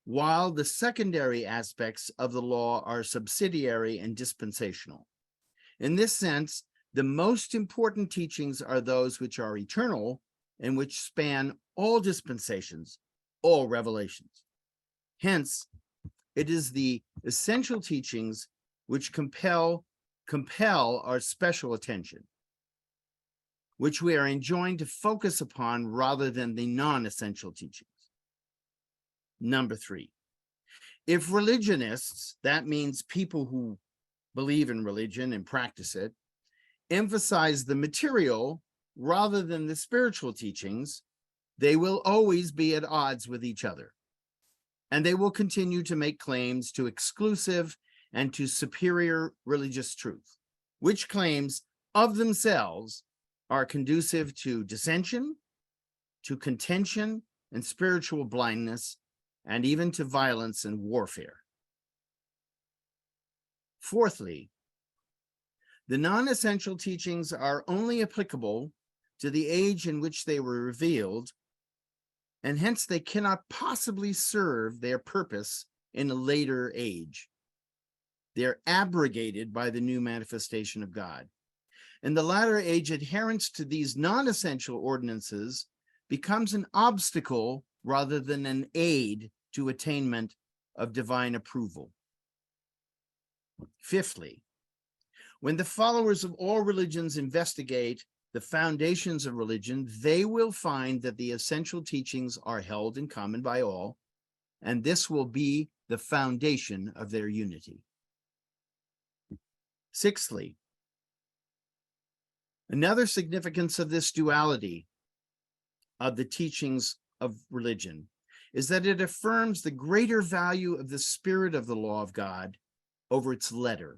while the secondary aspects of the law are subsidiary and dispensational. In this sense, the most important teachings are those which are eternal and which span all dispensations, all revelations. Hence, it is the essential teachings which compel our special attention, which we are enjoined to focus upon rather than the non-essential teachings. Number 3, if religionists, that means people who believe in religion and practice it, emphasize the material rather than the spiritual teachings, they will always be at odds with each other. And they will continue to make claims to exclusive and to superior religious truth, which claims of themselves are conducive to dissension, to contention and spiritual blindness, and even to violence and warfare. Fourthly, the non-essential teachings are only applicable to the age in which they were revealed, and hence they cannot possibly serve their purpose in a later age. They're abrogated by the new manifestation of God. In the latter age, adherence to these non-essential ordinances becomes an obstacle rather than an aid to attainment of divine approval. Fifthly, when the followers of all religions investigate the foundations of religion, they will find that the essential teachings are held in common by all, and this will be the foundation of their unity. Sixthly, another significance of this duality of the teachings of religion is that it affirms the greater value of the spirit of the law of God over its letter,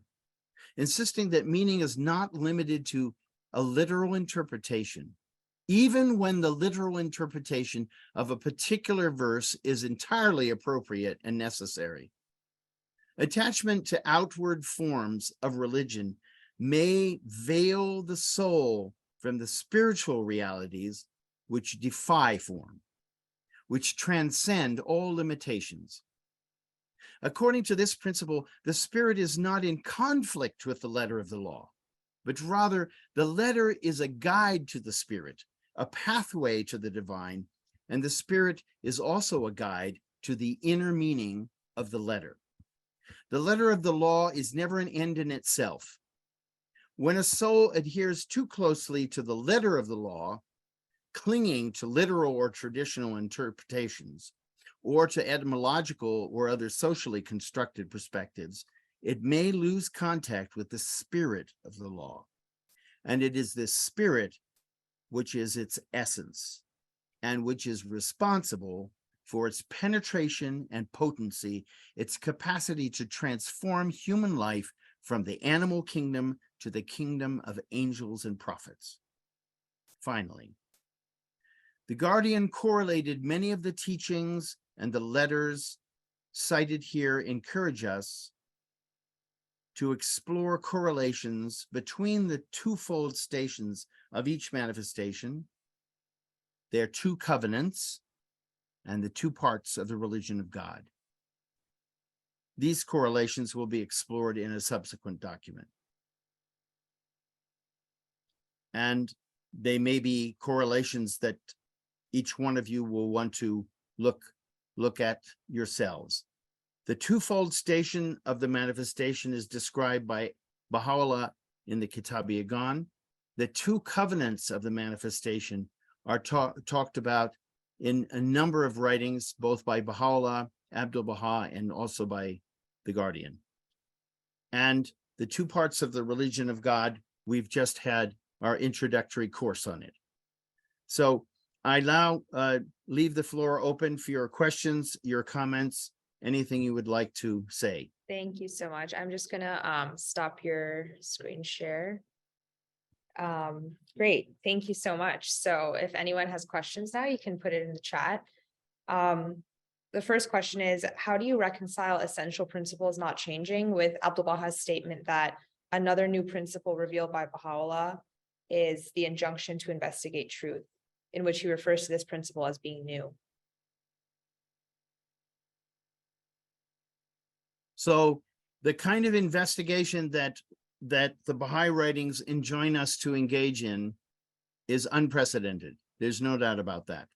insisting that meaning is not limited to a literal interpretation, even when the literal interpretation of a particular verse is entirely appropriate and necessary. Attachment to outward forms of religion may veil the soul from the spiritual realities which defy form, which transcend all limitations. According to this principle, the spirit is not in conflict with the letter of the law, but rather the letter is a guide to the spirit, a pathway to the divine, and the spirit is also a guide to the inner meaning of the letter. The letter of the law is never an end in itself. When a soul adheres too closely to the letter of the law, clinging to literal or traditional interpretations, or to etymological or other socially constructed perspectives, it may lose contact with the spirit of the law. And it is this spirit which is its essence and which is responsible for its penetration and potency, its capacity to transform human life from the animal kingdom to the kingdom of angels and prophets. Finally, the Guardian correlated many of the teachings and the letters cited here encourage us to explore correlations between the twofold stations of each manifestation, their two covenants, and the two parts of the religion of God. These correlations will be explored in a subsequent document. And they may be correlations that each one of you will want to look at yourselves. The twofold station of the manifestation is described by Baha'u'llah in the Kitab-i-Agan. The two covenants of the manifestation are talked about in a number of writings, both by Baha'u'llah, Abdul-Baha, and also by the Guardian. And the two parts of the religion of God, we've just had our introductory course on it. So I now leave the floor open for your questions, your comments, anything you would like to say. Thank you so much. I'm just gonna stop your screen share. Great, thank you so much. So if anyone has questions now, you can put it in the chat. The first question is, how do you reconcile essential principles not changing with Abdu'l-Baha's statement that another new principle revealed by Baha'u'llah is the injunction to investigate truth, in which he refers to this principle as being new? So the kind of investigation that the Baha'i writings enjoin us to engage in is unprecedented. There's no doubt about that.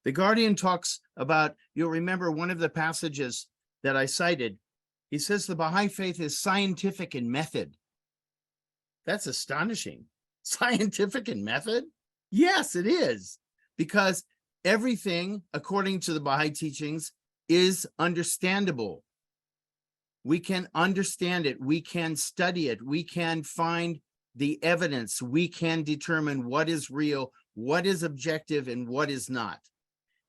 The Guardian talks about, you'll remember one of the passages that I cited, he says the Baha'i faith is scientific in method. That's astonishing. Scientific in method? Yes, it is. Because everything, according to the Baha'i teachings, is understandable. We can understand it. We can study it. We can find the evidence. We can determine what is real, what is objective, and what is not.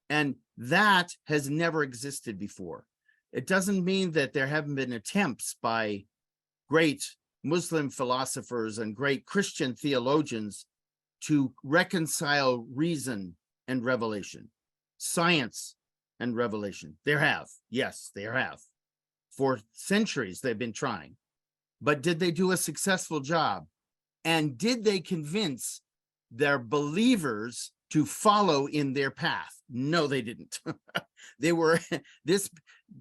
And that has never existed before. It doesn't mean that there haven't been attempts by great Muslim philosophers and great Christian theologians to reconcile reason and revelation, science and revelation. There have, yes, there have. For centuries, they've been trying. But did they do a successful job? And did they convince their believers to follow in their path? No, they didn't.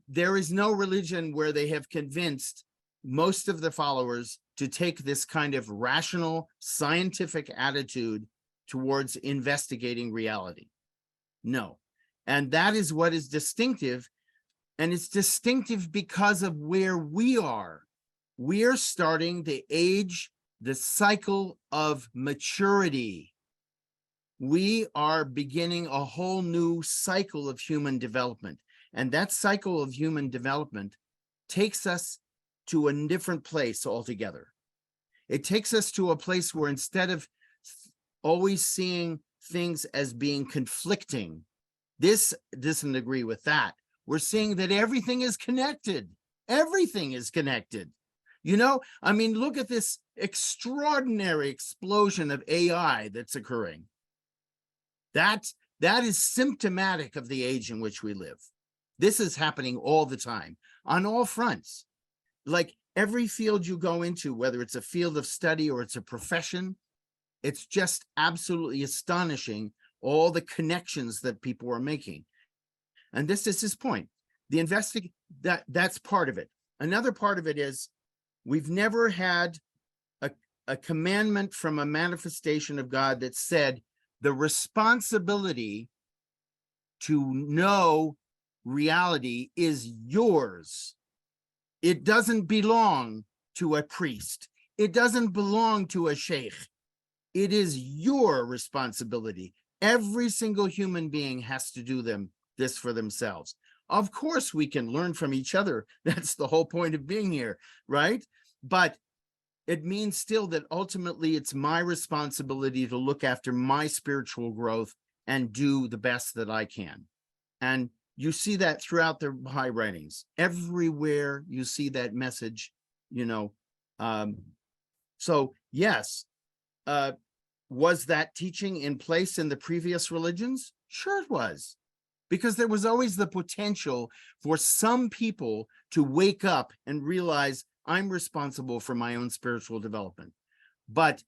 There is no religion where they have convinced most of the followers to take this kind of rational, scientific attitude towards investigating reality. No. And that is what is distinctive. And it's distinctive because of where we are. We're starting the cycle of maturity. We are beginning a whole new cycle of human development. And that cycle of human development takes us to a different place altogether. It takes us to a place where instead of always seeing things as being conflicting, this doesn't agree with that. We're seeing that everything is connected. Everything is connected. You know, I mean, look at this extraordinary explosion of AI that's occurring. That is symptomatic of the age in which we live. This is happening all the time on all fronts. Like every field you go into, whether it's a field of study or it's a profession, it's just absolutely astonishing all the connections that people are making. And this is his point. The that's part of it. Another part of it is we've never had a commandment from a manifestation of God that said the responsibility to know reality is yours. It doesn't belong to a priest. It doesn't belong to a sheikh. It is your responsibility. Every single human being has to do this for themselves. Of course, we can learn from each other. That's the whole point of being here, right? But it means still that ultimately it's my responsibility to look after my spiritual growth and do the best that I can. And you see that throughout the Baha'i writings. Everywhere you see that message, you know. So yes, was that teaching in place in the previous religions? Sure it was. Because there was always the potential for some people to wake up and realize I'm responsible for my own spiritual development. But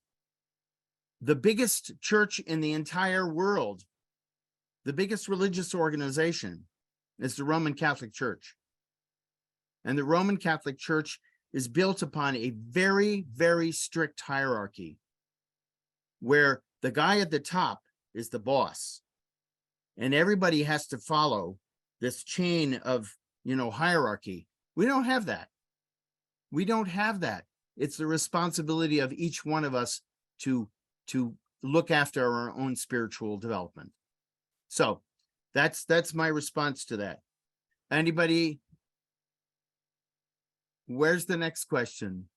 the biggest church in the entire world, the biggest religious organization, is the Roman Catholic Church. And the Roman Catholic Church is built upon a very, very strict hierarchy where the guy at the top is the boss. And everybody has to follow this chain of, hierarchy. We don't have that. We don't have that. It's the responsibility of each one of us to look after our own spiritual development. So that's my response to that. Anybody? Where's the next question?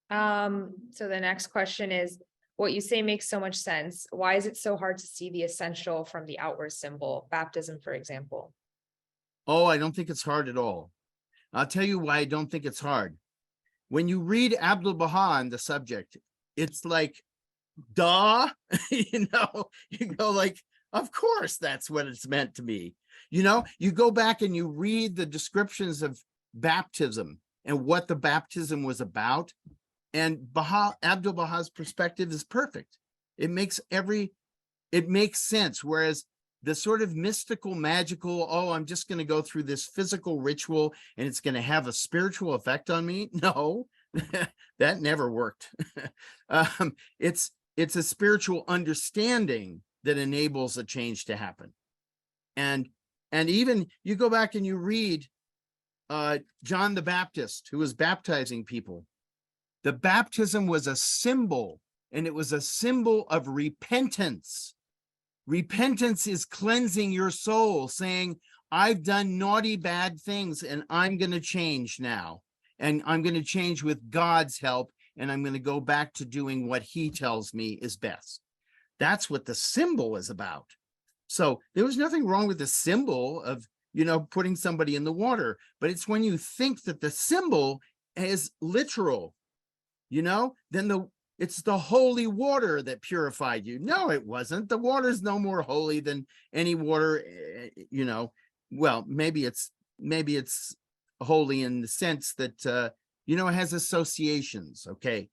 So the next question is, what you say makes so much sense. Why is it so hard to see the essential from the outward symbol, baptism, for example? Oh, I don't think it's hard at all. I'll tell you why I don't think it's hard. When you read Abdu'l-Baha on the subject, it's like, duh, you go like, of course, that's what it's meant to be. You go back and you read the descriptions of baptism and what the baptism was about. And Abdu'l-Baha's perspective is perfect. It makes sense. Whereas the sort of mystical, magical, I'm just going to go through this physical ritual and it's going to have a spiritual effect on me. No, that never worked. It's a spiritual understanding that enables a change to happen. And even you go back and you read John the Baptist, who was baptizing people. The baptism was a symbol, and it was a symbol of repentance. Repentance is cleansing your soul, saying, I've done naughty, bad things, and I'm going to change now. And I'm going to change with God's help, and I'm going to go back to doing what he tells me is best. That's what the symbol is about. So there was nothing wrong with the symbol of, putting somebody in the water, but it's when you think that the symbol is literal, then it's the holy water that purified you. No, it wasn't. The water is no more holy than any water, well, maybe it's holy in the sense that, it has associations. Okay.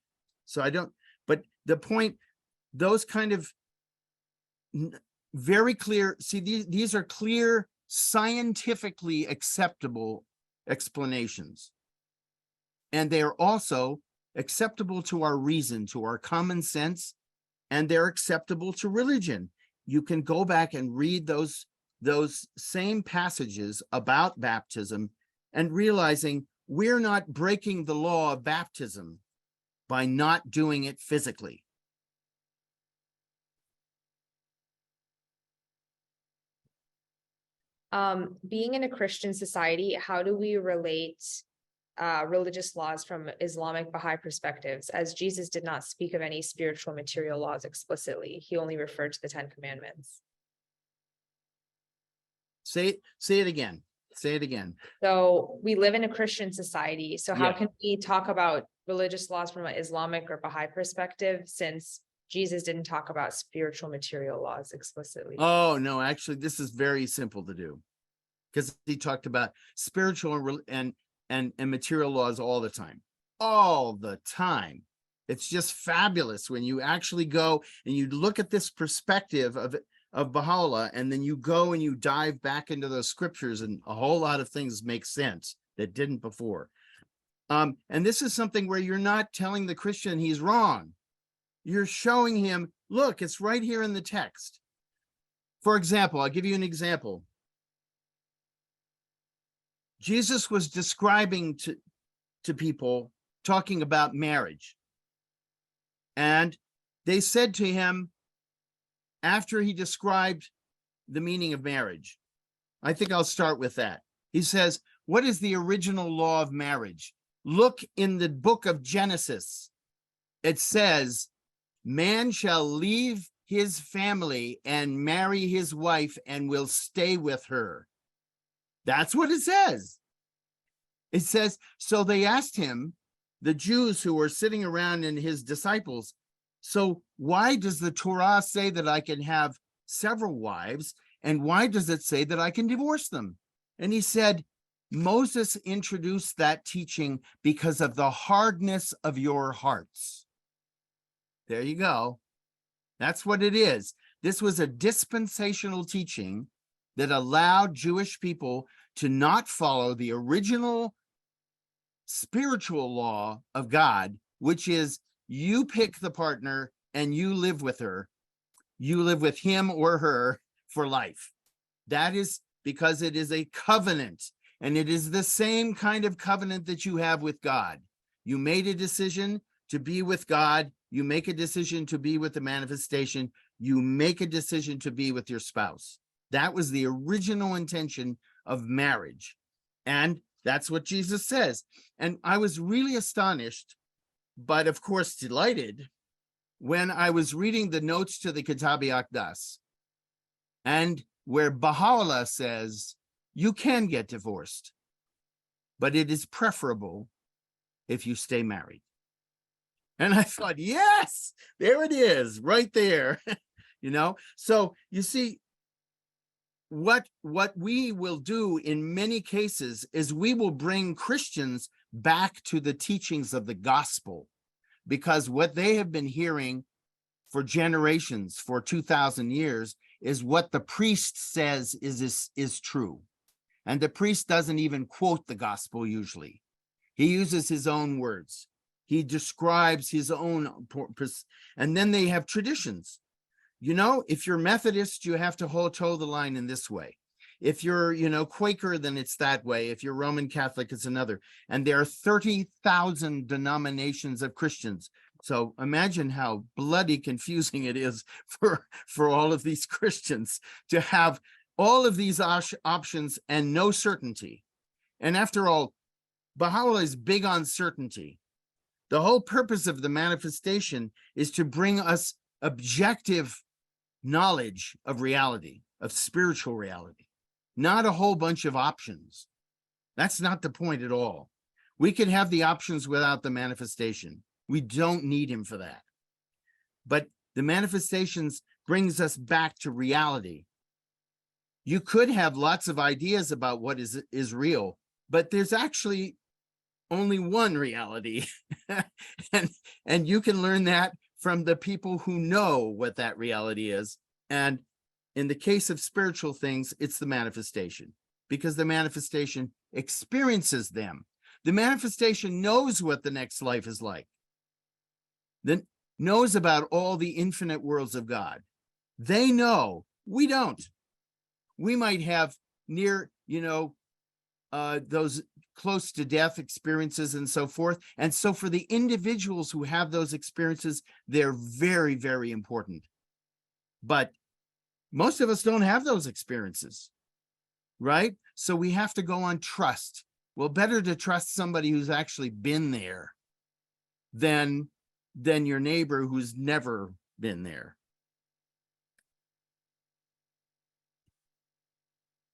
So but the point, those kind of very clear, see, these are clear, scientifically acceptable explanations. And they are also acceptable to our reason, to our common sense, and they're acceptable to religion. you can go back and read those same passages about baptism and realizing we're not breaking the law of baptism by not doing it physically. Being in a Christian society, how do we relate religious laws from Islamic Baha'i perspectives, as Jesus did not speak of any spiritual material laws explicitly. He only referred to the 10 Commandments. Say it again. Say it again. So we live in a Christian society. So how Yeah. can we talk about religious laws from an Islamic or Baha'i perspective, since Jesus didn't talk about spiritual material laws explicitly? Oh, no, actually, this is very simple to do, because he talked about spiritual and material laws all the time. It's just fabulous when you actually go and you look at this perspective of Baha'u'llah, and then you go and you dive back into those scriptures, and a whole lot of things make sense that didn't before. And this is something where you're not telling the Christian he's wrong. You're showing him, look, it's right here in the text. For example, I'll give you an example. Jesus was describing to people, talking about marriage. And they said to him, after he described the meaning of marriage, I think I'll start with that. He says, what is the original law of marriage? Look in the book of Genesis. It says, man shall leave his family and marry his wife and will stay with her. That's what it says. It says, so they asked him, the Jews who were sitting around and his disciples, so why does the Torah say that I can have several wives? And why does it say that I can divorce them? And he said, Moses introduced that teaching because of the hardness of your hearts. There you go. That's what it is. This was a dispensational teaching that allowed Jewish people to not follow the original spiritual law of God, which is you pick the partner and you live with her. You live with him or her for life. That is because it is a covenant, and it is the same kind of covenant that you have with God. You made a decision to be with God. You make a decision to be with the manifestation. You make a decision to be with your spouse. That was the original intention of marriage. And that's what Jesus says. And I was really astonished, but of course delighted, when I was reading the notes to the Kitab-i Aqdas, and where Baha'u'llah says, you can get divorced, but it is preferable if you stay married. And I thought, yes, there it is, right there. So you see, what we will do in many cases is we will bring Christians back to the teachings of the gospel, because what they have been hearing for generations, for 2,000 years, is what the priest says is true. And the priest doesn't even quote the gospel usually. He uses his own words. He describes his own, and then they have traditions. If you're Methodist, you have to toe the line in this way. If you're, Quaker, then it's that way. If you're Roman Catholic, it's another. And there are 30,000 denominations of Christians. So imagine how bloody confusing it is for all of these Christians to have all of these options and no certainty. And after all, Baha'u'llah is big on certainty. The whole purpose of the manifestation is to bring us objective knowledge of reality, of spiritual reality, not a whole bunch of options. That's not the point at all. We can have the options without the manifestation. We don't need him for that. But the manifestations brings us back to reality. You could have lots of ideas about what is real, but there's actually only one reality. and you can learn that from the people who know what that reality is. And in the case of spiritual things, it's the manifestation, because the manifestation experiences them. The manifestation knows what the next life is like, then knows about all the infinite worlds of God. They know, we don't. We might have near, those close to death experiences and so forth. And so for the individuals who have those experiences, they're very, very important. But most of us don't have those experiences, right? So we have to go on trust. Well, better to trust somebody who's actually been there than your neighbor who's never been there.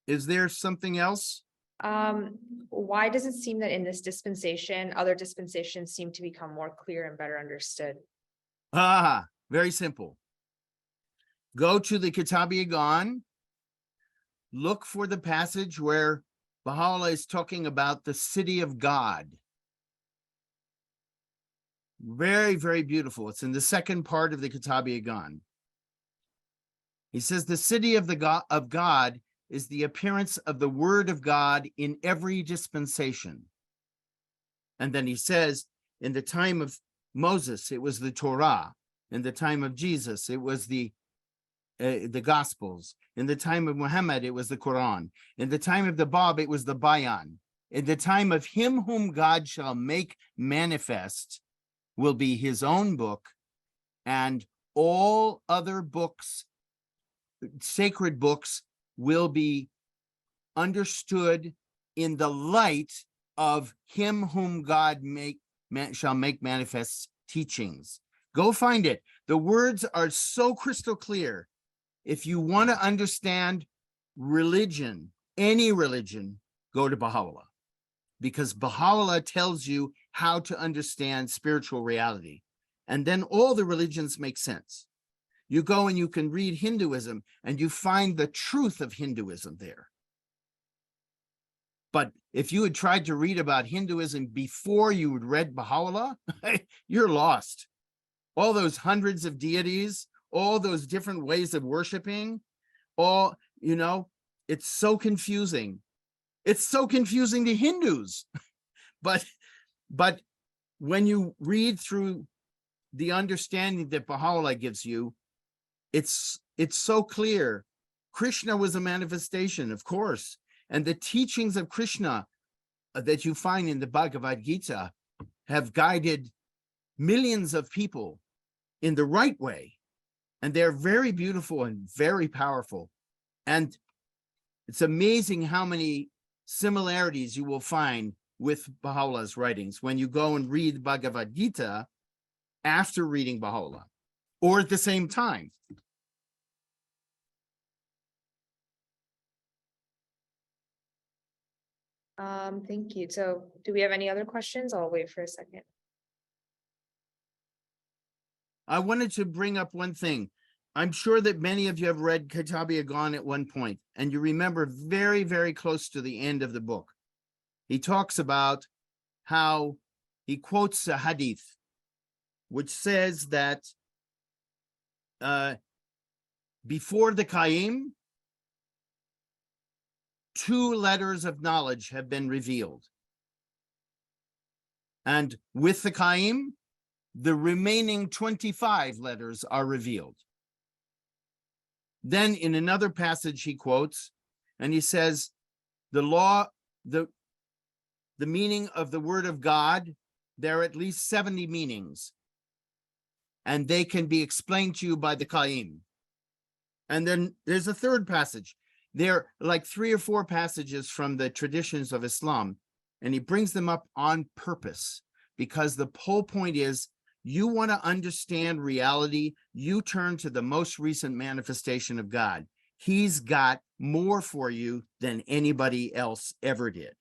Is there something else? Why does it seem that in this dispensation, other dispensations seem to become more clear and better understood? Very simple. Go to the Kitab-i-Gan, look for the passage where Baha'u'llah is talking about the city of God. Very, very beautiful. It's in the second part of the Kitab-i-Gan. He says the city of God is the appearance of the word of God in every dispensation. And then he says, in the time of Moses, it was the Torah. In the time of Jesus, it was the Gospels. In the time of Muhammad, it was the Quran. In the time of the Bab, it was the Bayan. In the time of him whom God shall make manifest will be his own book, and all other books, sacred books, will be understood in the light of him whom God shall make manifest teachings. Go find it. The words are so crystal clear. If you want to understand religion, any religion, go to Baha'u'llah, because Baha'u'llah tells you how to understand spiritual reality. And then all the religions make sense. You go and you can read Hinduism and you find the truth of Hinduism there. But if you had tried to read about Hinduism before you had read Baha'u'llah, you're lost. All those hundreds of deities, all those different ways of worshiping, it's so confusing. It's so confusing to Hindus. But when you read through the understanding that Baha'u'llah gives you, it's so clear. Krishna was a manifestation, of course, and the teachings of Krishna that you find in the Bhagavad Gita have guided millions of people in the right way, and they're very beautiful and very powerful. And it's amazing how many similarities you will find with Baha'u'llah's writings when you go and read Bhagavad Gita after reading Baha'u'llah, or at the same time. Thank you. So do we have any other questions? I'll wait for a second. I wanted to bring up one thing. I'm sure that many of you have read Kitab-i-Gan at one point, and you remember very, very close to the end of the book. He talks about how he quotes a hadith, which says that before the Qayyim, 2 letters of knowledge have been revealed. And with the Qayyim, the remaining 25 letters are revealed. Then in another passage he quotes, and he says, the meaning of the word of God, there are at least 70 meanings, and they can be explained to you by the Qayyim. And then there's a third passage. There are like 3 or 4 passages from the traditions of Islam, and he brings them up on purpose, because the whole point is, you want to understand reality, you turn to the most recent manifestation of God. He's got more for you than anybody else ever did.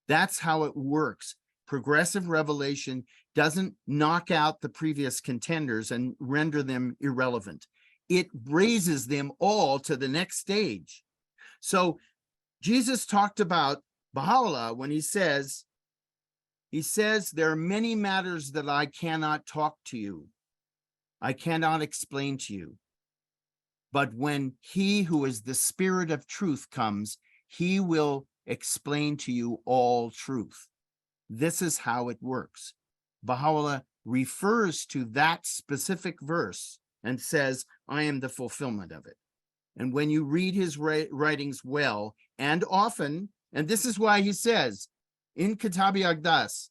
That's how it works. Progressive revelation doesn't knock out the previous contenders and render them irrelevant. It raises them all to the next stage. So Jesus talked about Baha'u'llah when he says, there are many matters that I cannot talk to you. I cannot explain to you. But when he who is the Spirit of truth comes, he will explain to you all truth. This is how it works. Baha'u'llah refers to that specific verse and says, I am the fulfillment of it. And when you read his writings well and often, and this is why he says in Kitab Aqdas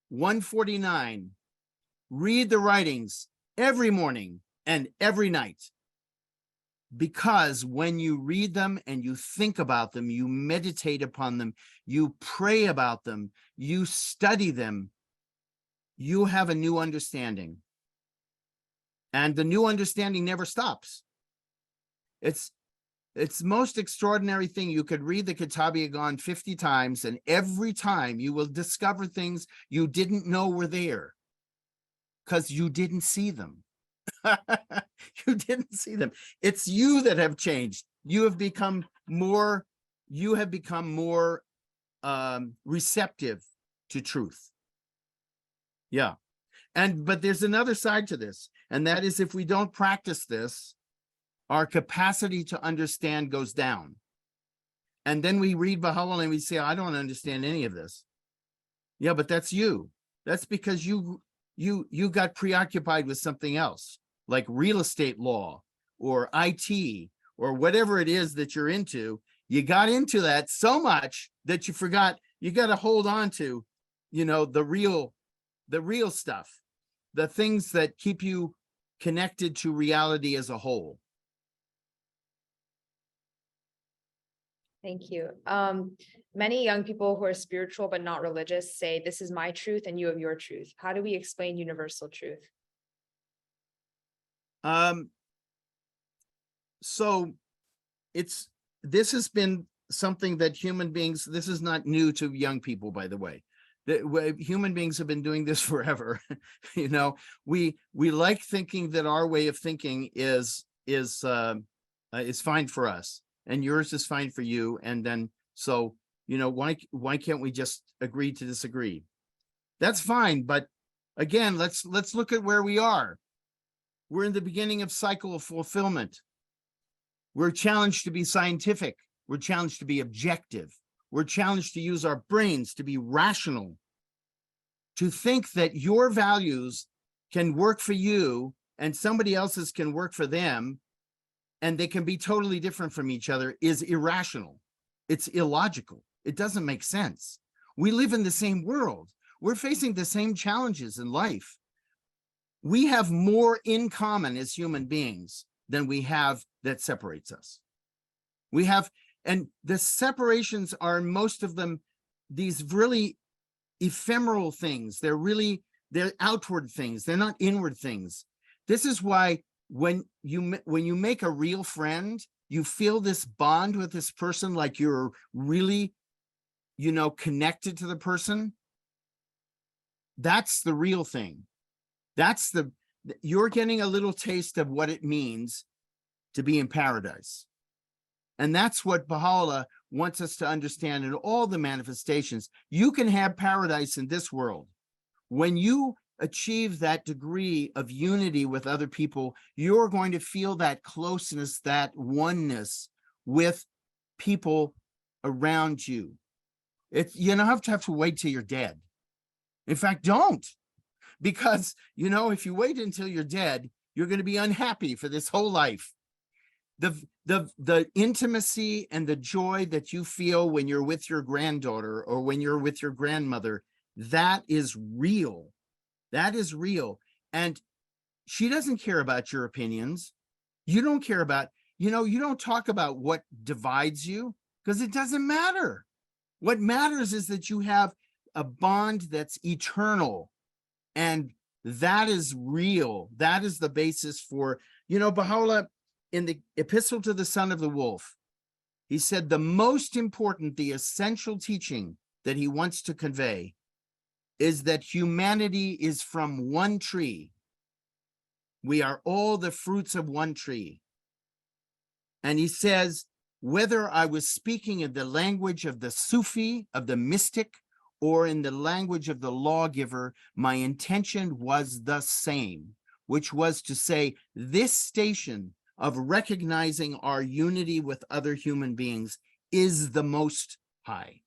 149, read the writings every morning and every night. Because when you read them and you think about them, you meditate upon them, you pray about them, you study them, you have a new understanding. And the new understanding never stops. It's the most extraordinary thing. You could read the Kitab Aqdas 50 times, and every time you will discover things you didn't know were there because you didn't see them. You didn't see them. It's you that have changed. You have become more receptive to truth. Yeah. But there's another side to this, and that is if we don't practice this, our capacity to understand goes down. And then we read Baha'u'llah and we say, I don't understand any of this. Yeah, but that's you. That's because you got preoccupied with something else, like real estate law or IT or whatever it is that you're into. You got into that so much that you forgot you got to hold on to, the real stuff, the things that keep you connected to reality as a whole. Thank you. Many young people who are spiritual but not religious say, this is my truth and you have your truth. How do we explain universal truth? So this has been something that human beings, this is not new to young people, by the way. Human beings have been doing this forever. We like thinking that our way of thinking is fine for us, and yours is fine for you. And then, so, why can't we just agree to disagree? That's fine. But again, let's look at where we are. We're in the beginning of cycle of fulfillment. We're challenged to be scientific. We're challenged to be objective. We're challenged to use our brains, to be rational, to think that your values can work for you and somebody else's can work for them, and they can be totally different from each other, is irrational. It's illogical. It doesn't make sense. We live in the same world. We're facing the same challenges in life. We have more in common as human beings than we have that separates us. We have, and the separations are, most of them, these really ephemeral things. They're outward things. They're not inward things. This is why when you make a real friend, you feel this bond with this person, like you're really, connected to the person. That's the real thing. You're getting a little taste of what it means to be in paradise. And that's what Baha'u'llah wants us to understand in all the manifestations. You can have paradise in this world. When you achieve that degree of unity with other people, you're going to feel that closeness, that oneness with people around you. You don't have to wait till you're dead. In fact, don't. Because, if you wait until you're dead, you're going to be unhappy for this whole life. The intimacy and the joy that you feel when you're with your granddaughter or when you're with your grandmother, that is real. That is real. And she doesn't care about your opinions. You don't care about, you don't talk about what divides you, because it doesn't matter. What matters is that you have a bond that's eternal. And that is real. That is the basis for, Baha'u'llah, in the Epistle to the Son of the Wolf, he said the most important, the essential teaching that he wants to convey is that humanity is from one tree. We are all the fruits of one tree. And he says, whether I was speaking in the language of the Sufi, of the mystic, or in the language of the lawgiver, my intention was the same, which was to say, this station of recognizing our unity with other human beings is the most high.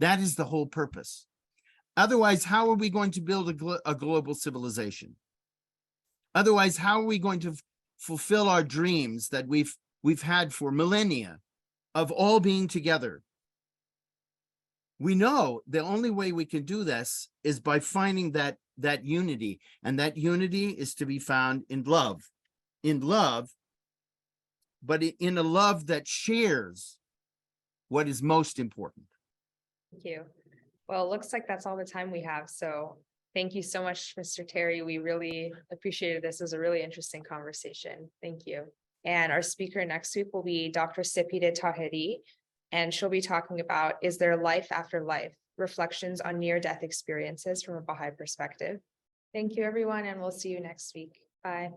That is the whole purpose. Otherwise, how are we going to build a global civilization? Otherwise, how are we going to fulfill our dreams that we've had for millennia of all being together. We know the only way we can do this is by finding that unity, and that unity is to be found in love, but in a love that shares what is most important. Thank you. Well, it looks like that's all the time we have. So thank you so much, Mr. Terry. We really appreciated this. It was a really interesting conversation. Thank you. And our speaker next week will be Dr. Sipide Tahiri, and she'll be talking about, is there life after life? Reflections on near-death experiences from a Baha'i perspective. Thank you, everyone, and we'll see you next week. Bye.